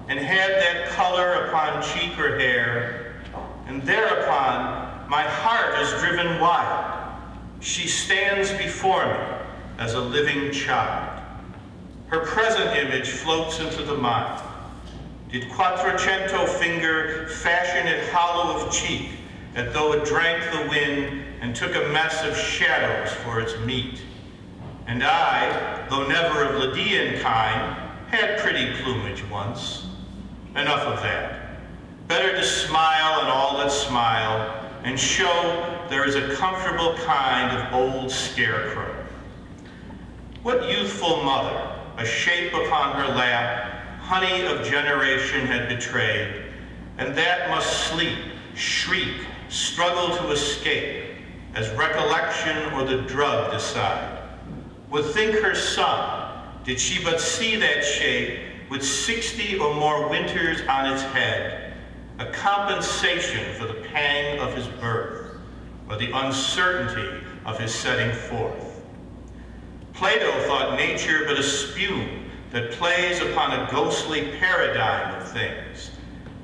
and had that color upon cheek or hair, and thereupon my heart is driven wild. She stands before me as a living child. Her present image floats into the mind. Did Quattrocento finger fashion it hollow of cheek, as though it drank the wind and took a mess of shadows for its meat? And I, though never of Lydian kind, had pretty plumage once. Enough of that. Better to smile on all that smile, and show there is a comfortable kind of old scarecrow. What youthful mother, a shape upon her lap, honey of generation had betrayed, and that must sleep, shriek, struggle to escape, as recollection or the drug decide, would think her son, did she but see that shape, with 60 or more winters on its head, a compensation for the pang of his birth, or the uncertainty of his setting forth. Plato thought nature but a spume that plays upon a ghostly paradigm of things,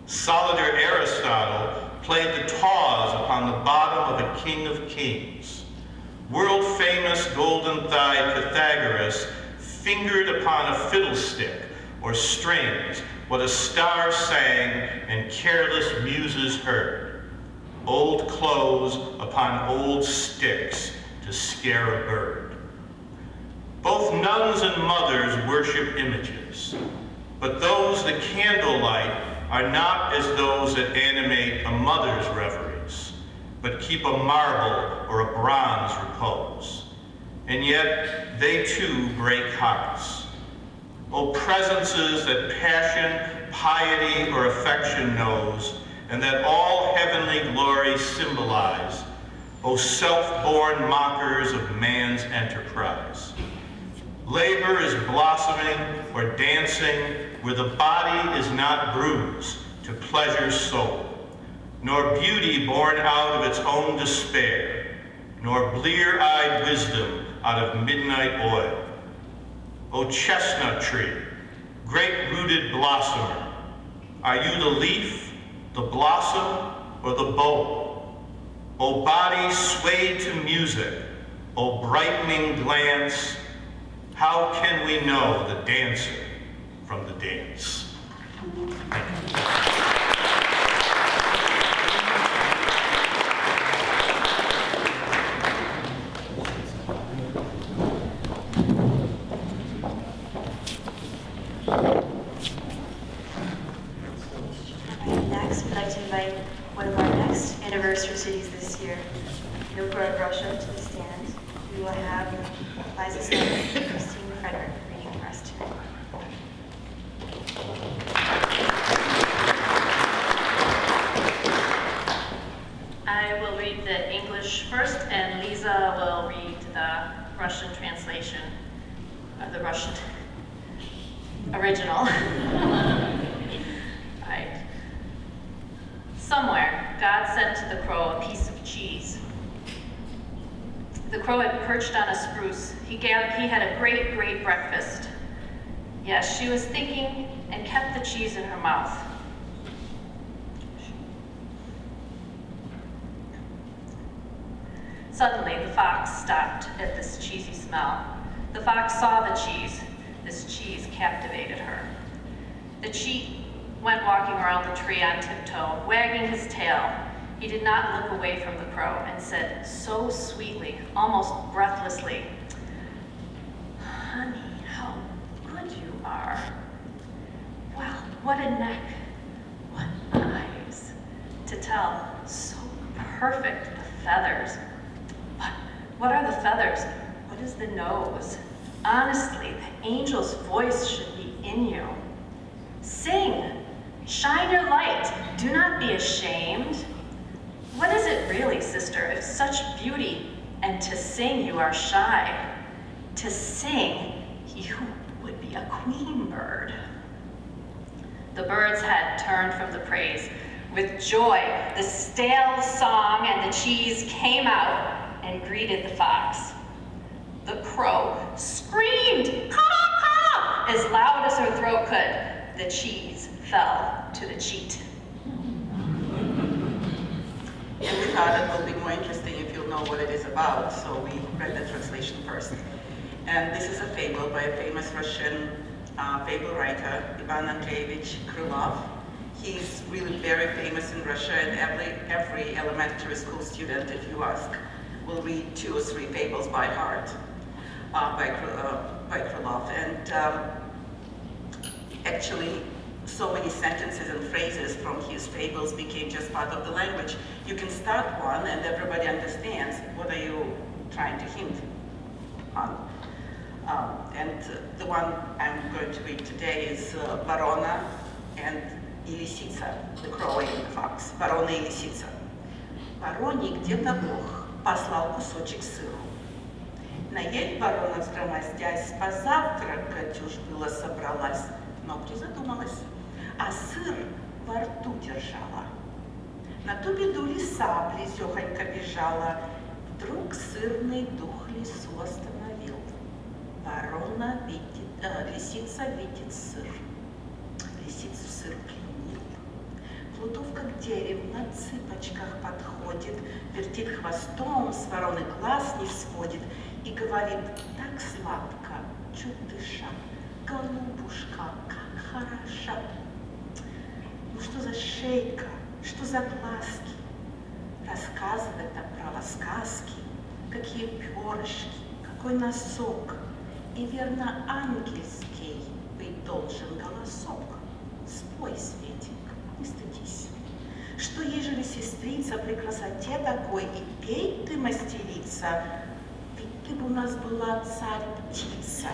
Solidar Aristotle played the taws upon the bottom of a king of kings. World-famous golden-thighed Pythagoras fingered upon a fiddlestick or strings what a star sang and careless muses heard. Old clothes upon old sticks to scare a bird. Both nuns and mothers worship images, but those that candlelight are not as those that animate a mother's reveries, but keep a marble or a bronze repose. And yet, they too break hearts. O presences that passion, piety, or affection knows, and that all heavenly glory symbolize, O self-born mockers of man's enterprise. Labor is blossoming or dancing where the body is not bruised to pleasure's soul, nor beauty born out of its own despair, nor blear-eyed wisdom out of midnight oil. O chestnut tree, great-rooted blossomer, are you the leaf, the blossom, or the bowl? O body swayed to music, O brightening glance, how can we know the dancer from the dance? Thank you. Next, we'd like to invite one of our next anniversary cities this year, Novgorod, Russia, to the stand. We will have Liza Smith and Christine Frederick reading for us tonight. I will read the English first, and Lisa will read the Russian translation of the Russian original. Right. Somewhere, God sent to the crow a piece of cheese. The crow had perched on a spruce. He had a great, great breakfast. Yes, she was thinking and kept the cheese in her mouth. Suddenly, the fox stopped at this cheesy smell. The fox saw the cheese. This cheese captivated her. The cheat went walking around the tree on tiptoe, wagging his tail. He did not look away from the crow and said so sweetly, almost breathlessly, "Honey, how good you are. Well, what a neck, what eyes. To tell, so perfect the feathers. But what are the feathers? What is the nose? Honestly, the angel's voice should be in you. Sing, shine your light, do not be ashamed. What is it really, sister, if such beauty and to sing you are shy? To sing, you would be a queen bird." The bird's head turned from the praise. With joy, the stale song and the cheese came out and greeted the fox. The crow screamed, "Caw, caw," as loud as her throat could. The cheese fell to the cheat. And we thought it would be more interesting if you know what it is about, so we read the translation first. And this is a fable by a famous Russian fable writer, Ivan Andreevich Krylov. He's really very famous in Russia, and every elementary school student, if you ask, will read 2 or 3 fables by heart by Krylov. And actually, so many sentences and phrases from his fables became just part of the language. You can start one and everybody understands what are you trying to hint on. And the one I'm going to read today is Varona and Лисица, the crow and the fox. Ворона и лисица. Вороне где-то Бог послал кусочек сыру. Наель ворона, взгромоздясь, позавтракать уж было собралась, но призадумалась, а сыр во рту держала. На ту беду лиса близехонько бежала, вдруг сырный дух лису остановил. Ворона видит, лисица видит сыр. Лисицу сыр пленил. дерева на цыпочках подходит, вертит хвостом, с вороны глаз не сводит и говорит так сладко, чуть дыша: голубушка, как хороша. Ну что за шейка, что за глазки? Рассказывает про сказки, какие перышки, какой носок. И верно ангельский быть должен голосок. Спой, Светик, не стыдись, что ежели сестрица при красоте такой и петь ты мастерица, ведь ты бы у нас была царь-птица.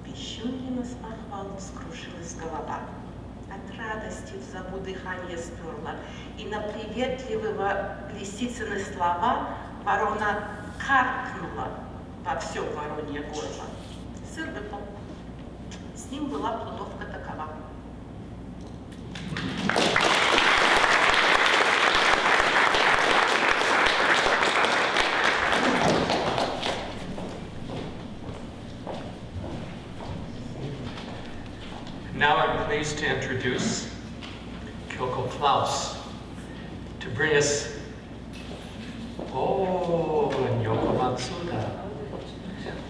Пищуньина с похвалу скружилась голова. От радости в забу дыхание сперла, и на приветливого лисицыны слова ворона каркнула во все воронье горло. Сыр выпал. С ним была плутовка такова. Now I'm pleased to introduce Kyoko Klaus to bring us, and Yoko Matsuda,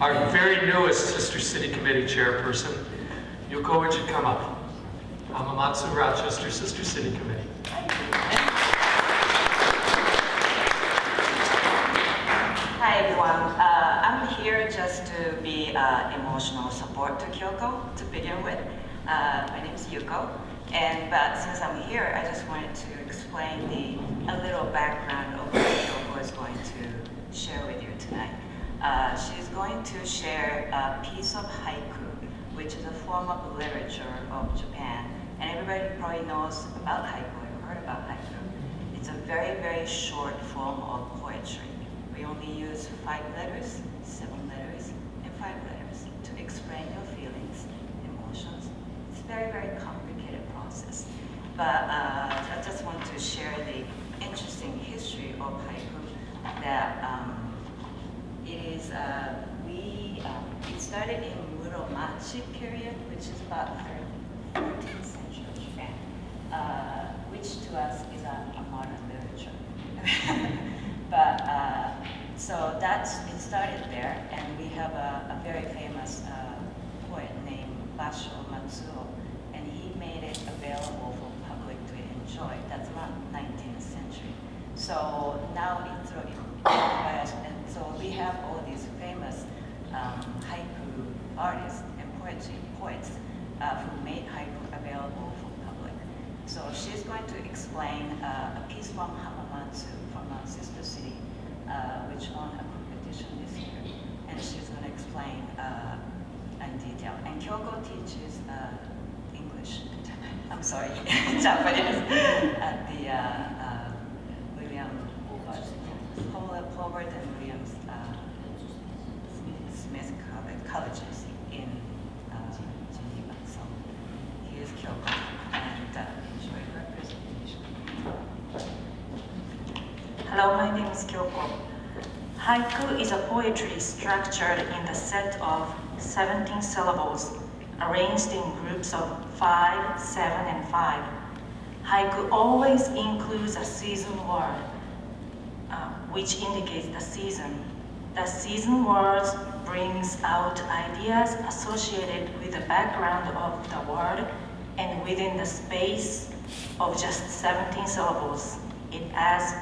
our very newest Sister City Committee chairperson. Yuko, would you come up? Hamamatsu, Rochester Sister City Committee. Hi everyone, I'm here just to be emotional support to Kyoko to begin with. My name is Yuko, but since I'm here, I just wanted to explain a little background of what Kyoko is going to share with you tonight. She's going to share a piece of haiku, which is a form of literature of Japan, and everybody probably knows about haiku or heard about haiku. It's a very, very short form of poetry. We only use 5 letters, 7 letters, and 5 letters to explain your feelings, emotions. It's a very, very complicated process. But I just want to share the interesting history of haiku that it started in Muromachi period, which is about 14th century Japan, which to us is a modern literature. But so it started there, and we have a very famous poet named Basho Matsuo, and he made it available for public to enjoy. That's around 19th century. So now and so we have all these famous haiku artists and poets who made haiku available for public. So she's going to explain a piece from Hamamatsu, from our sister city, which won a competition this year. And she's going to explain in detail. And Kyoko teaches English, I'm sorry, Japanese at the William Hobart and Williams Smith colleges in Geneva. So here's Kyoko, and enjoy her presentation. Hello, my name is Kyoko. Haiku is a poetry structured in the set of 17 syllables, arranged in groups of 5, 7, and 5. Haiku always includes a season word, which indicates the season. The season words brings out ideas associated with the background of the word, and within the space of just 17 syllables, it adds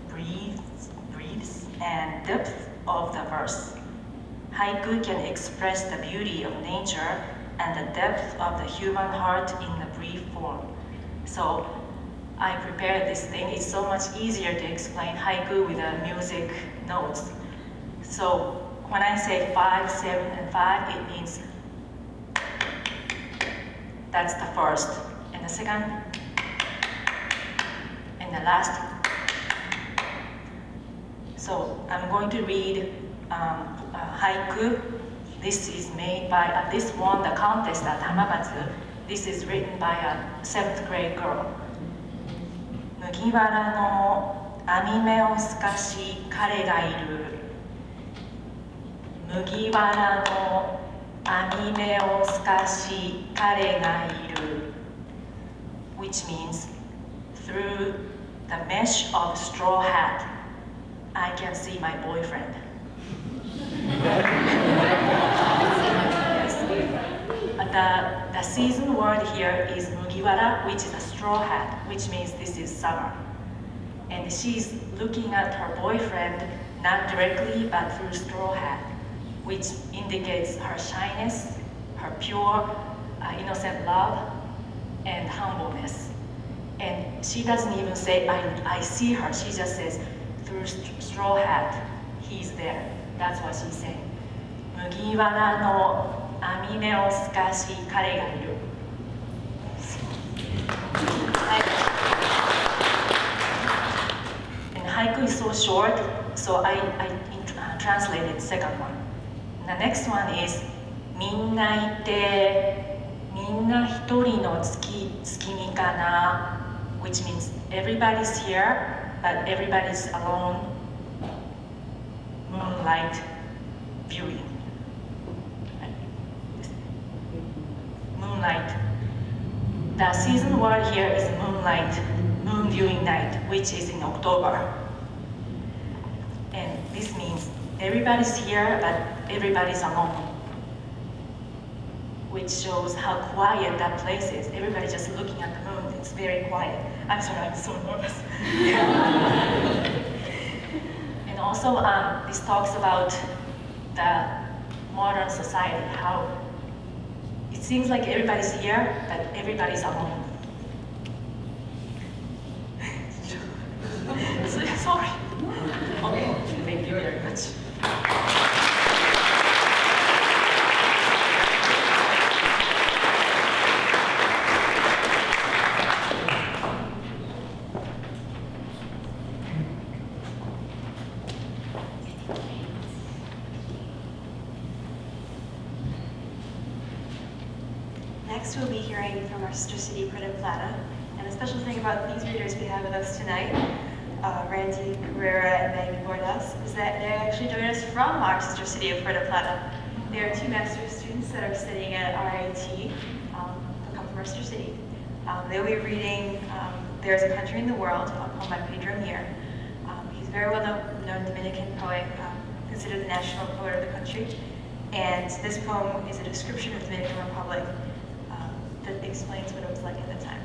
breadth and depth of the verse. Haiku can express the beauty of nature and the depth of the human heart in the brief form. So I prepared this thing. It's so much easier to explain haiku with the music notes. So when I say 5, 7, and 5, it means that's the first, and the second, and the last. So I'm going to read haiku. This is made by, this won the contest at Hamamatsu. This is written by a 7th grade girl. 麦わらの網目を透かし彼がいる。麦わらの網目を透かし彼がいる。Which means through the mesh of straw hat, I can see my boyfriend. The season word here is mugiwara, which is a straw hat, which means this is summer. And she's looking at her boyfriend, not directly, but through straw hat, which indicates her shyness, her pure, innocent love, and humbleness. And she doesn't even say, I see her. She just says, through straw hat, he's there. That's what she's saying. 麦わらの網目を透かし彼がいる。And haiku is so short, so I translated the second one. The next one is みんないてみんな一人の月見かな, which means everybody's here, but everybody's alone. Moonlight viewing. Moonlight. The season word here is moonlight, moon viewing night, which is in October. And this means everybody's here, but everybody's alone, which shows how quiet that place is. Everybody just looking at the moon. It's very quiet. I'm sorry, I'm so nervous. And also, this talks about the modern society, how it seems like everybody's here, but everybody's alone. Sorry. Okay, thank you very much. Next, we'll be hearing from our sister city, Puerto Plata. And the special thing about these readers we have with us tonight, Randy Carrera and Maggie Bordas, is that they actually joined us from our sister city of Puerto Plata. They are two master's students that are studying at RIT. They'll come from our sister city. They'll be reading There's a Country in the World, a poem by Pedro Mir. He's a very well-known Dominican poet, considered the national poet of the country. And this poem is a description of the Dominican Republic that explains what it was like at the time.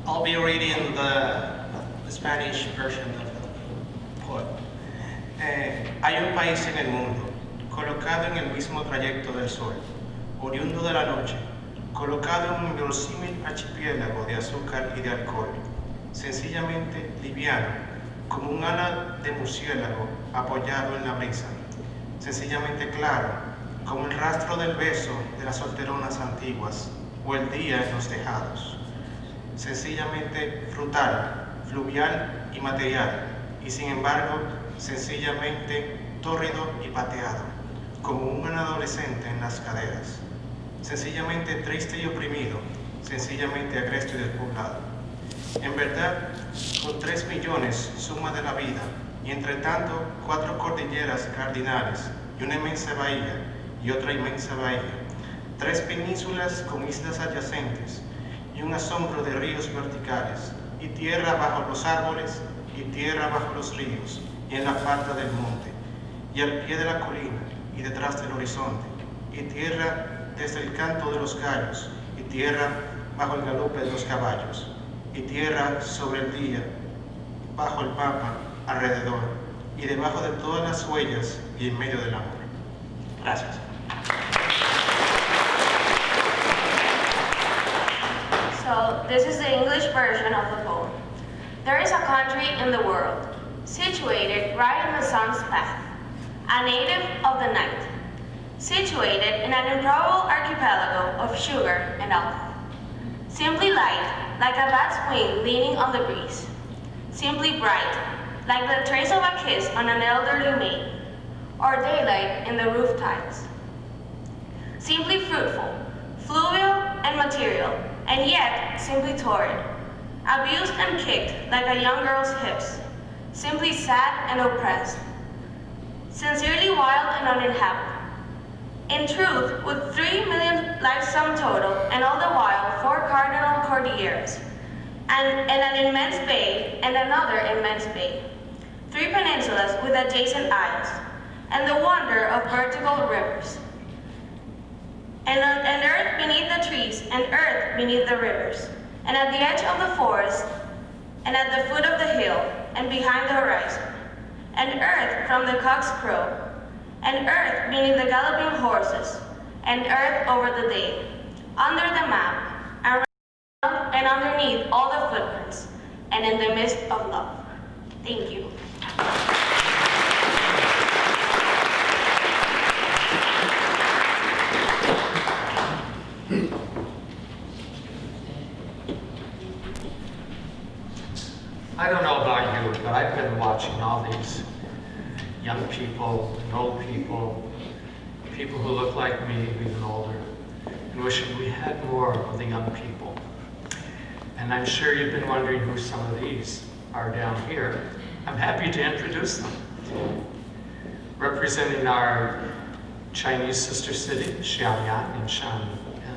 I'll be reading the Spanish version of the poem. Hay un país en el mundo, colocado en el mismo trayecto del sol, oriundo de la noche, colocado en un inverosímil archipiélago de azúcar y de alcohol, sencillamente liviano, como un ala de murciélago apoyado en la mesa, sencillamente claro, como el rastro del beso de las solteronas antiguas o el día en los tejados, sencillamente frutal, fluvial y material, y sin embargo, sencillamente tórrido y pateado, como un adolescente en las caderas, sencillamente triste y oprimido, sencillamente agriesto y despoblado. En verdad, con 3 millones suma de la vida, y entre tanto 4 cordilleras cardinales, y una inmensa bahía, y otra inmensa bahía, 3 penínsulas con islas adyacentes, y un asombro de ríos verticales, y tierra bajo los árboles, y tierra bajo los ríos, y en la falda del monte, y al pie de la colina, y detrás del horizonte, y tierra desde el canto de los gallos, y tierra bajo el galope de los caballos, y tierra sobre el día, bajo el mapa, alrededor, y debajo de todas las huellas y en medio del amor. Gracias. So this is the English version of the poem. There is a country in the world, situated right in the sun's path, a native of the night, situated in an improbable archipelago of sugar and alcohol, simply light, like a bat's wing leaning on the breeze, simply bright, like the trace of a kiss on an elderly maid, or daylight in the roof tiles. Simply fruitful, fluvial and material, and yet simply torrid, abused and kicked like a young girl's hips, simply sad and oppressed, sincerely wild and uninhabited, In truth, with 3 million life sum total, and all the while 4 cardinal cordilleras, and an immense bay, and another immense bay, 3 peninsulas with adjacent isles, and the wonder of vertical rivers, and earth beneath the trees, and earth beneath the rivers, and at the edge of the forest, and at the foot of the hill, and behind the horizon, and earth from the cock's crow, and earth beneath the galloping horses, and earth over the day, under the map, and underneath all the footprints, and in the midst of love. Thank you. I don't know about you, but I've been watching all these young people, old people, people who look like me, even older, and wishing we had more of the young people. And I'm sure you've been wondering who some of these are down here. I'm happy to introduce them. Representing our Chinese sister city, Xiaoyan in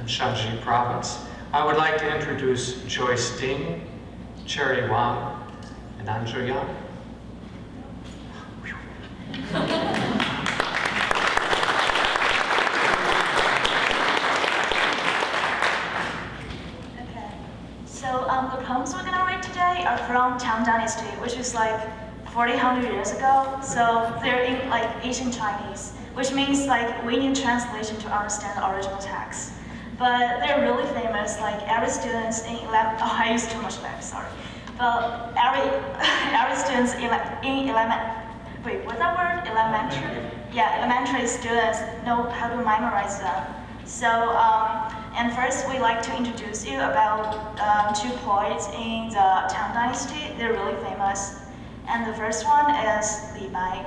Shanxi province, I would like to introduce Joyce Ding, Cherry Wang, and Anzhu Yang. The poems we're going to read today are from Tang Dynasty, which is like 400 years ago. So they're in like ancient Chinese, which means like we need translation to understand the original text. But they're really famous. Like every students in I use too much lab, sorry. But every students in elementary students know how to memorize them. So, and first we'd like to introduce you about 2 poets in the Tang Dynasty. They're really famous. And the first one is Li Bai.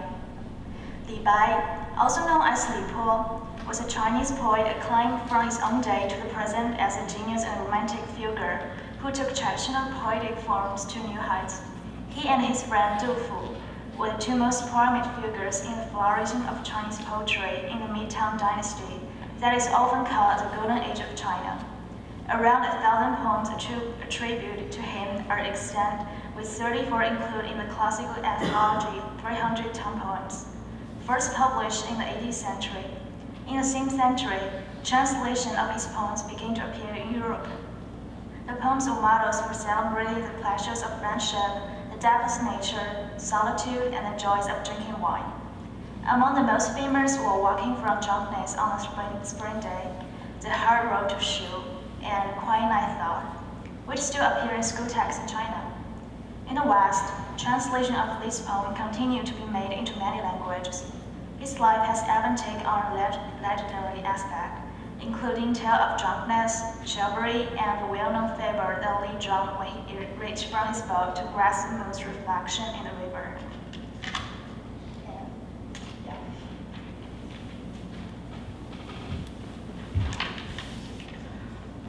Li Bai, also known as Li Po, was a Chinese poet acclaimed from his own day to the present as a genius and romantic figure who took traditional poetic forms to new heights. He and his friend Du Fu were the 2 most prominent figures in the flourishing of Chinese poetry in the Mid-Tang Dynasty that is often called the Golden Age of China. Around 1,000 poems attributed to him are extant, with 34 included in the classical anthology 300 Tang Poems, first published in the 18th century. In the same century, translation of his poems began to appear in Europe. The poems were models for celebrating the pleasures of friendship, the depths of nature, solitude, and the joys of drinking wine. Among the most famous were Walking from Drunkenness on a spring day, The Hard Road to Shu, and Quiet Night Thought, which still appear in school texts in China. In the West, translation of this poem continued to be made into many languages. His life has even taken on a legendary aspect, including Tale of Drunkenness, Chivalry, and the well-known fable that Li drowned when he reached from his boat to grasp the moon's reflection in the river.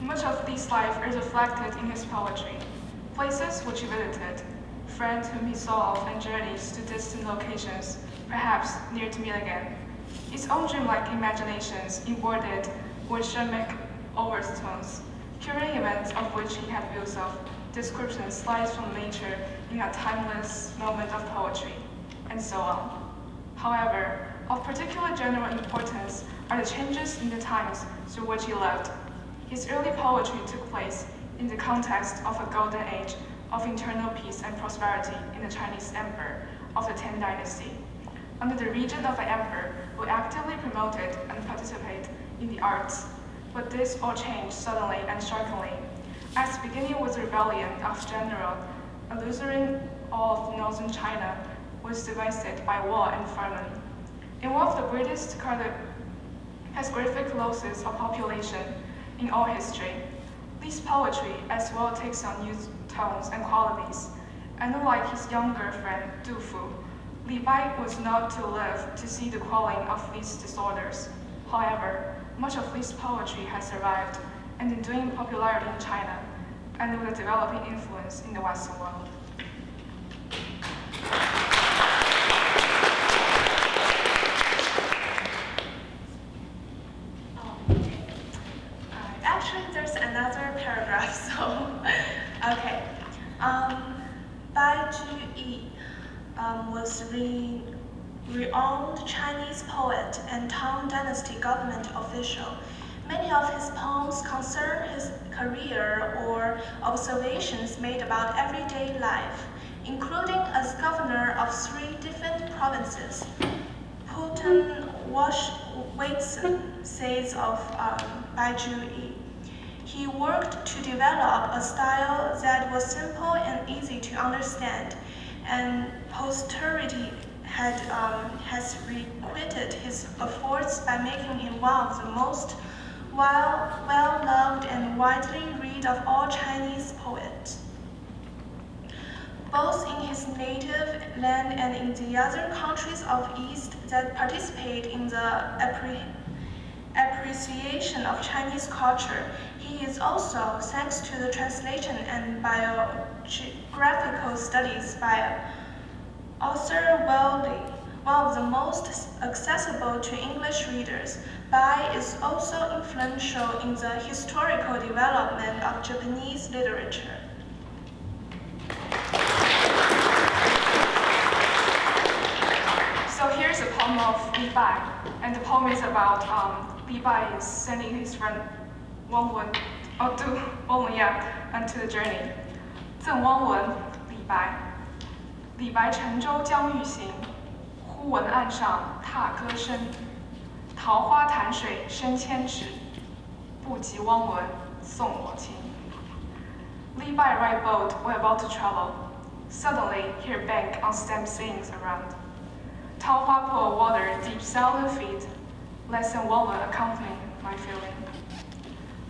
Much of Li's life is reflected in his poetry. Places which he visited, friends whom he saw off, and journeys to distant locations, perhaps near to meet again. His own dreamlike imaginations embodied with shamanic overtones, curating events of which he had views of, descriptions sliced from nature in a timeless moment of poetry, and so on. However, of particular general importance are the changes in the times through which he lived. His early poetry took place in the context of a golden age of internal peace and prosperity in the Chinese Empire of the Tang Dynasty, under the region of an emperor who actively promoted and participated in the arts. But this all changed suddenly and shockingly, as beginning with the rebellion of General Eluzarian of northern China was devastated by war and famine. In one of the greatest catastrophic losses of population in all history, Li's poetry as well takes on new tones and qualities. And unlike his younger friend Du Fu, Li Bai was not to live to see the quelling of these disorders. However, much of Li's poetry has survived and enduring popularity in China, and with a developing influence in the Western world. was renowned Chinese poet and Tang Dynasty government official. Many of his poems concern his career or observations made about everyday life, including as governor of 3 different provinces. Putin Watson says of Bai Zhi. He worked to develop a style that was simple and easy to understand, and posterity has requited his efforts by making him one of the most well-loved and widely read of all Chinese poets. Both in his native land and in the other countries of East that participate in the appreciation of Chinese culture, he is also, thanks to the translation and biographical studies by author Rundel, one of the most accessible to English readers. Bai is also influential in the historical development of Japanese literature. So here's a poem of Li Bai, and the poem is about Li Bai is sending his friend Wang Wen, onto the journey. 赠汪文，李白。李白乘舟将欲行，忽闻岸上踏歌声。桃花潭水深千尺，不及汪文送我情。Li Bai right boat, we're about to travel. Suddenly, hear bank on stem sings around. Taohua pool of water deep 1,000 feet, less than Wang Wen accompanying my feeling.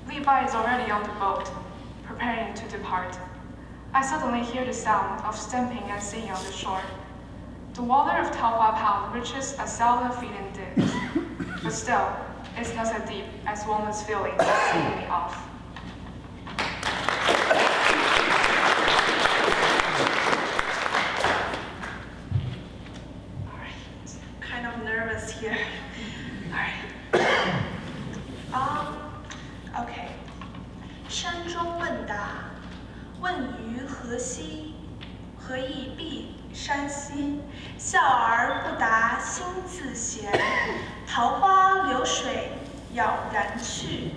Li Bai is already on the boat, preparing to depart. I suddenly hear the sound of stamping and singing on the shore. The water of Taohua Pond reaches 1,000 feet in depth, but still, it's not as deep as Wang Wen's feeling setting me off. Kind of nervous here. Okay. 山中问答，问于何兮？何以避山兮？笑而不答心自闲。桃花流水杳然去，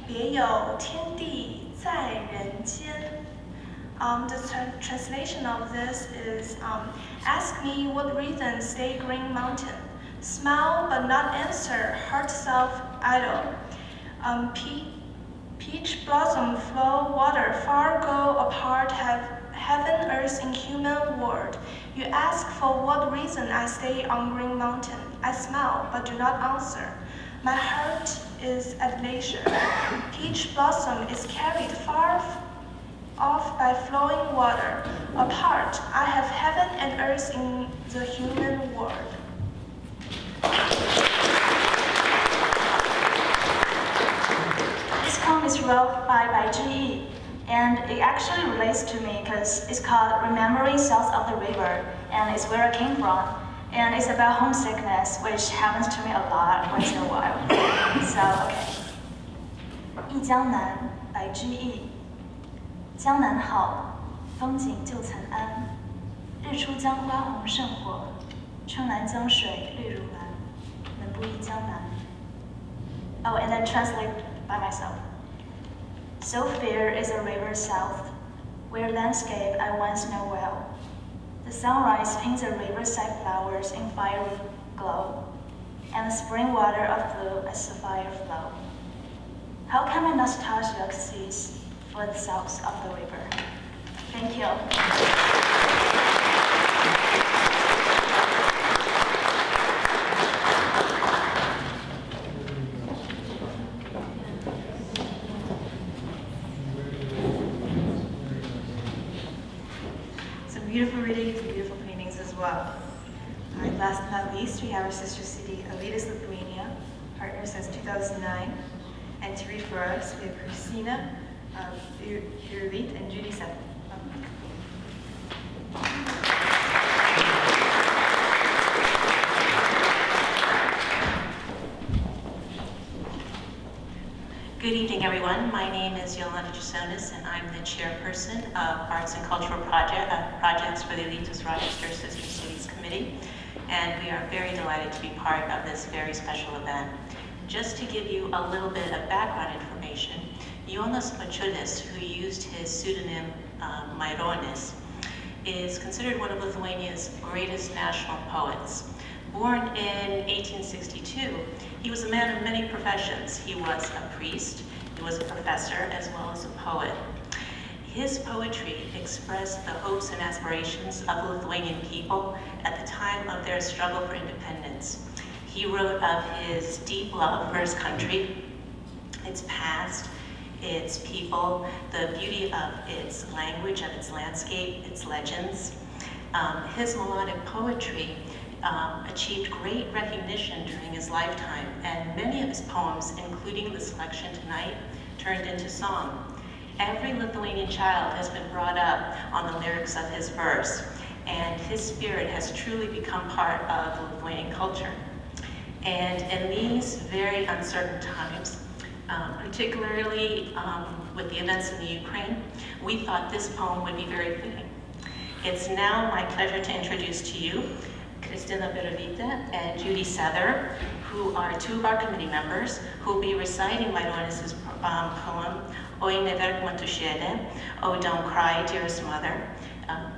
别有天地在人间。The translation of this is, ask me what reason stay green mountain. Smile but not answer, heart self idle. Peach blossom flow water, far go apart, have heaven, earth, and human world. You ask for what reason I stay on green mountain. I smile but do not answer. My heart is at leisure. Peach blossom is carried far off by flowing water. Apart, I have heaven and earth in the human world. This poem is wrote by Bai Zhi, and it actually relates to me because it's called Remembering South of the River, and it's where I came from. And it's about homesickness, which happens to me a lot once in a while. So, okay. 忆江南，白居易。江南好，风景旧曾谙。日出江花红胜火，春来江水绿如蓝。能不忆江南？ Oh, and I translate by myself. So fair is a river south, where landscape I once know well. The sunrise paints the riverside flowers in fiery glow, and the spring water of blue as the fire flow. How can my nostalgia cease for the south of the river? Thank you. Beautiful readings and beautiful paintings as well. Last but not least, we have our sister city, Alytus, Lithuania, partner since 2009. And to read for us, we have Christina, Virulit, and Judy Sepp. Good evening, everyone. My name is Yolanda Jasonis, and I'm the chairperson of Arts and Cultural Projects for the Alytus Rochester Sister Cities Committee. City, and we are very delighted to be part of this very special event. Just to give you a little bit of background information, Jonas Mačiulis, who used his pseudonym Maironis, is considered one of Lithuania's greatest national poets. Born in 1862, he was a man of many professions. He was a priest, he was a professor, as well as a poet. His poetry expressed the hopes and aspirations of the Lithuanian people at the time of their struggle for independence. He wrote of his deep love for his country, its past, its people, the beauty of its language, of its landscape, its legends. His melodic poetry achieved great recognition during his lifetime, and many of his poems, including the selection tonight, turned into song. Every Lithuanian child has been brought up on the lyrics of his verse, and his spirit has truly become part of the Lithuanian culture. And in these very uncertain times, particularly with the events in the Ukraine, we thought this poem would be very fitting. It's now my pleasure to introduce to you Kristina Berovita and Judy Sether, who are two of our committee members, who will be reciting Maironis' poem, Oi neverk matušėle, Oh Don't Cry, Dearest Mother.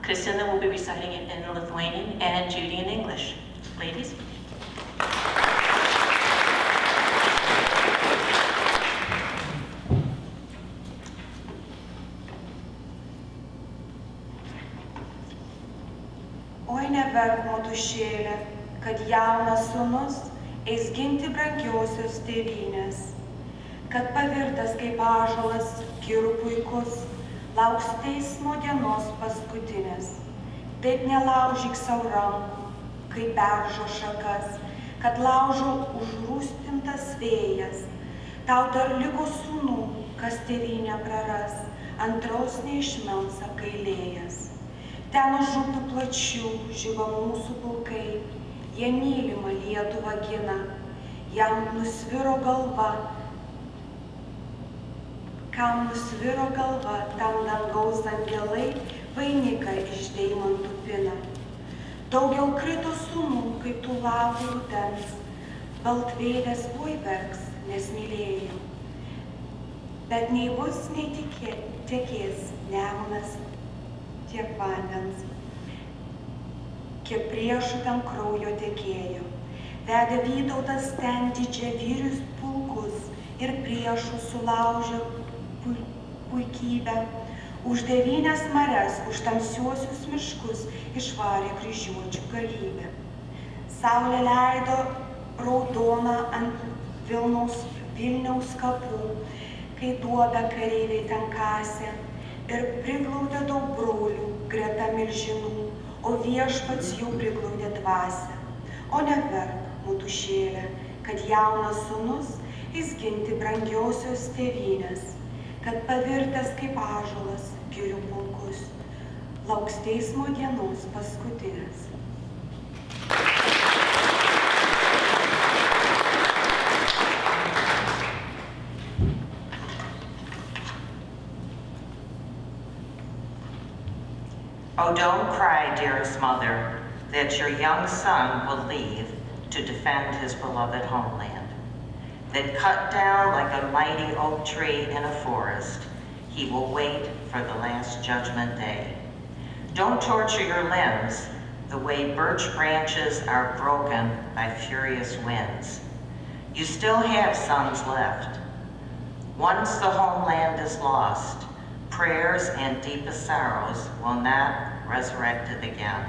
Kristina will be reciting it in Lithuanian and Judy in English. Ladies. Oi neverk motušėle, kad jaunas sūnus eis ginti brangiosios tėvynės, kad pavirtas kaip ąžuolas kirų puikus, lauks teismo dienos paskutinės. Taip nelaužyk savo rankų, kaip beržo šakas, kad laužo užrūstintas vėjas. Tau dar liko sūnų, kas tėvynę praras, antros neišmels apgailėjęs. Ten už upių plačių žiba mūsų pulkai, jie mylimą Lietuvą gina, jam nusviro galva, kam nusviro galva, tam dangaus angelai vainiką iš deimantų pina. Daugel krito sūnų, kaip tų lapų rudens, baltvėlės tuoj verks, nes mylėjo. Bet nei bus, nei tekės Nemunas tiek vandens, kiek priešų ten kraujo tekėjo. Vedė Vytautas ten didžiavyrius pulkus ir priešų sulaužė puikybę. Už 9 marias, už tamsiuosius miškus išvarė kryžiuočių galybę. Saulė leido raudoną ant Vilniaus kapų, kai duobę kareiviai ten kasė. Ir priglaudė daug brolių greta milžinų, o viešpats jau priglaudė dvasią. O neverk, motušėle, kad jaunas sūnus eis ginti brangiosios tėvynės, kad pavirtęs kaip ąžuolas girių pulkus, lauks teismo dienos paskutinės. Oh, don't cry, dearest mother, that your young son will leave to defend his beloved homeland. That cut down like a mighty oak tree in a forest, he will wait for the last judgment day. Don't torture your limbs the way birch branches are broken by furious winds. You still have sons left. Once the homeland is lost, prayers and deepest sorrows will not resurrect it again.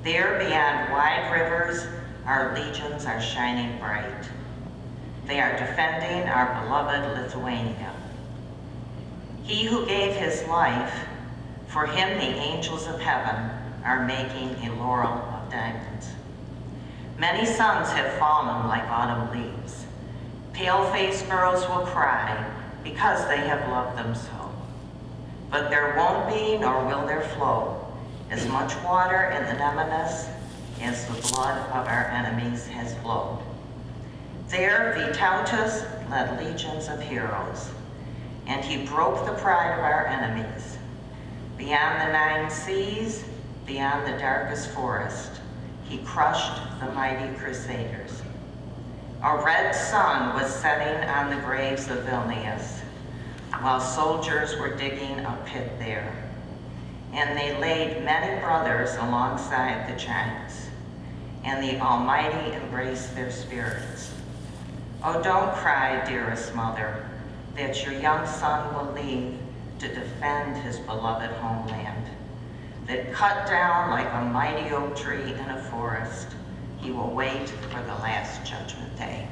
There beyond wide rivers, our legions are shining bright. They are defending our beloved Lithuania. He who gave his life, for him the angels of heaven are making a laurel of diamonds. Many sons have fallen like autumn leaves. Pale-faced girls will cry because they have loved them so. But there won't be, nor will there flow, as much water in the Nemunas as the blood of our enemies has flowed. There Vytautas led legions of heroes, and he broke the pride of our enemies. Beyond the 9 seas, beyond the darkest forest, he crushed the mighty crusaders. A red sun was setting on the graves of Vilnius, while soldiers were digging a pit there. And they laid many brothers alongside the giants, and the Almighty embraced their spirits. Oh, don't cry, dearest mother, that your young son will leave to defend his beloved homeland. That cut down like a mighty oak tree in a forest, he will wait for the last judgment day.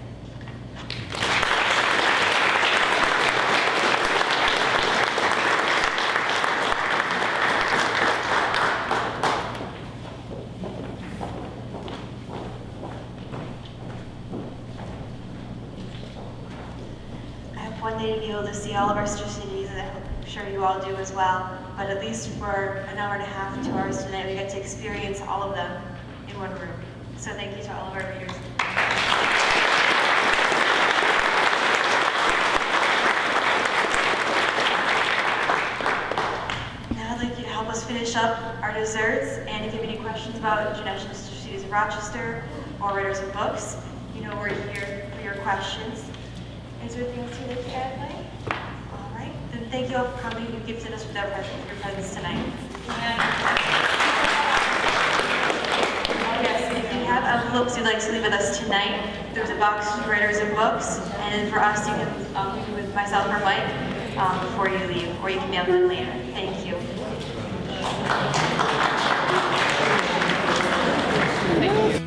One day to be able to see all of our sister cities, and I'm sure you all do as well. But at least for an hour and a half, 2 hours tonight, we get to experience all of them in one room. So thank you to all of our readers. Now I'd like you to help us finish up our desserts. And if you have any questions about International Sister Cities of Rochester or Writers and Books, you know we're here for your questions. Is there things to look at, Mike? All right, then thank you all for coming. You gifted us with your presence tonight. Yes, if you have envelopes you'd like to leave with us tonight, there's a box for Writers and Books, and for us, you can leave it with myself or Mike before you leave, or you can mail them later. Thank you. Thank you.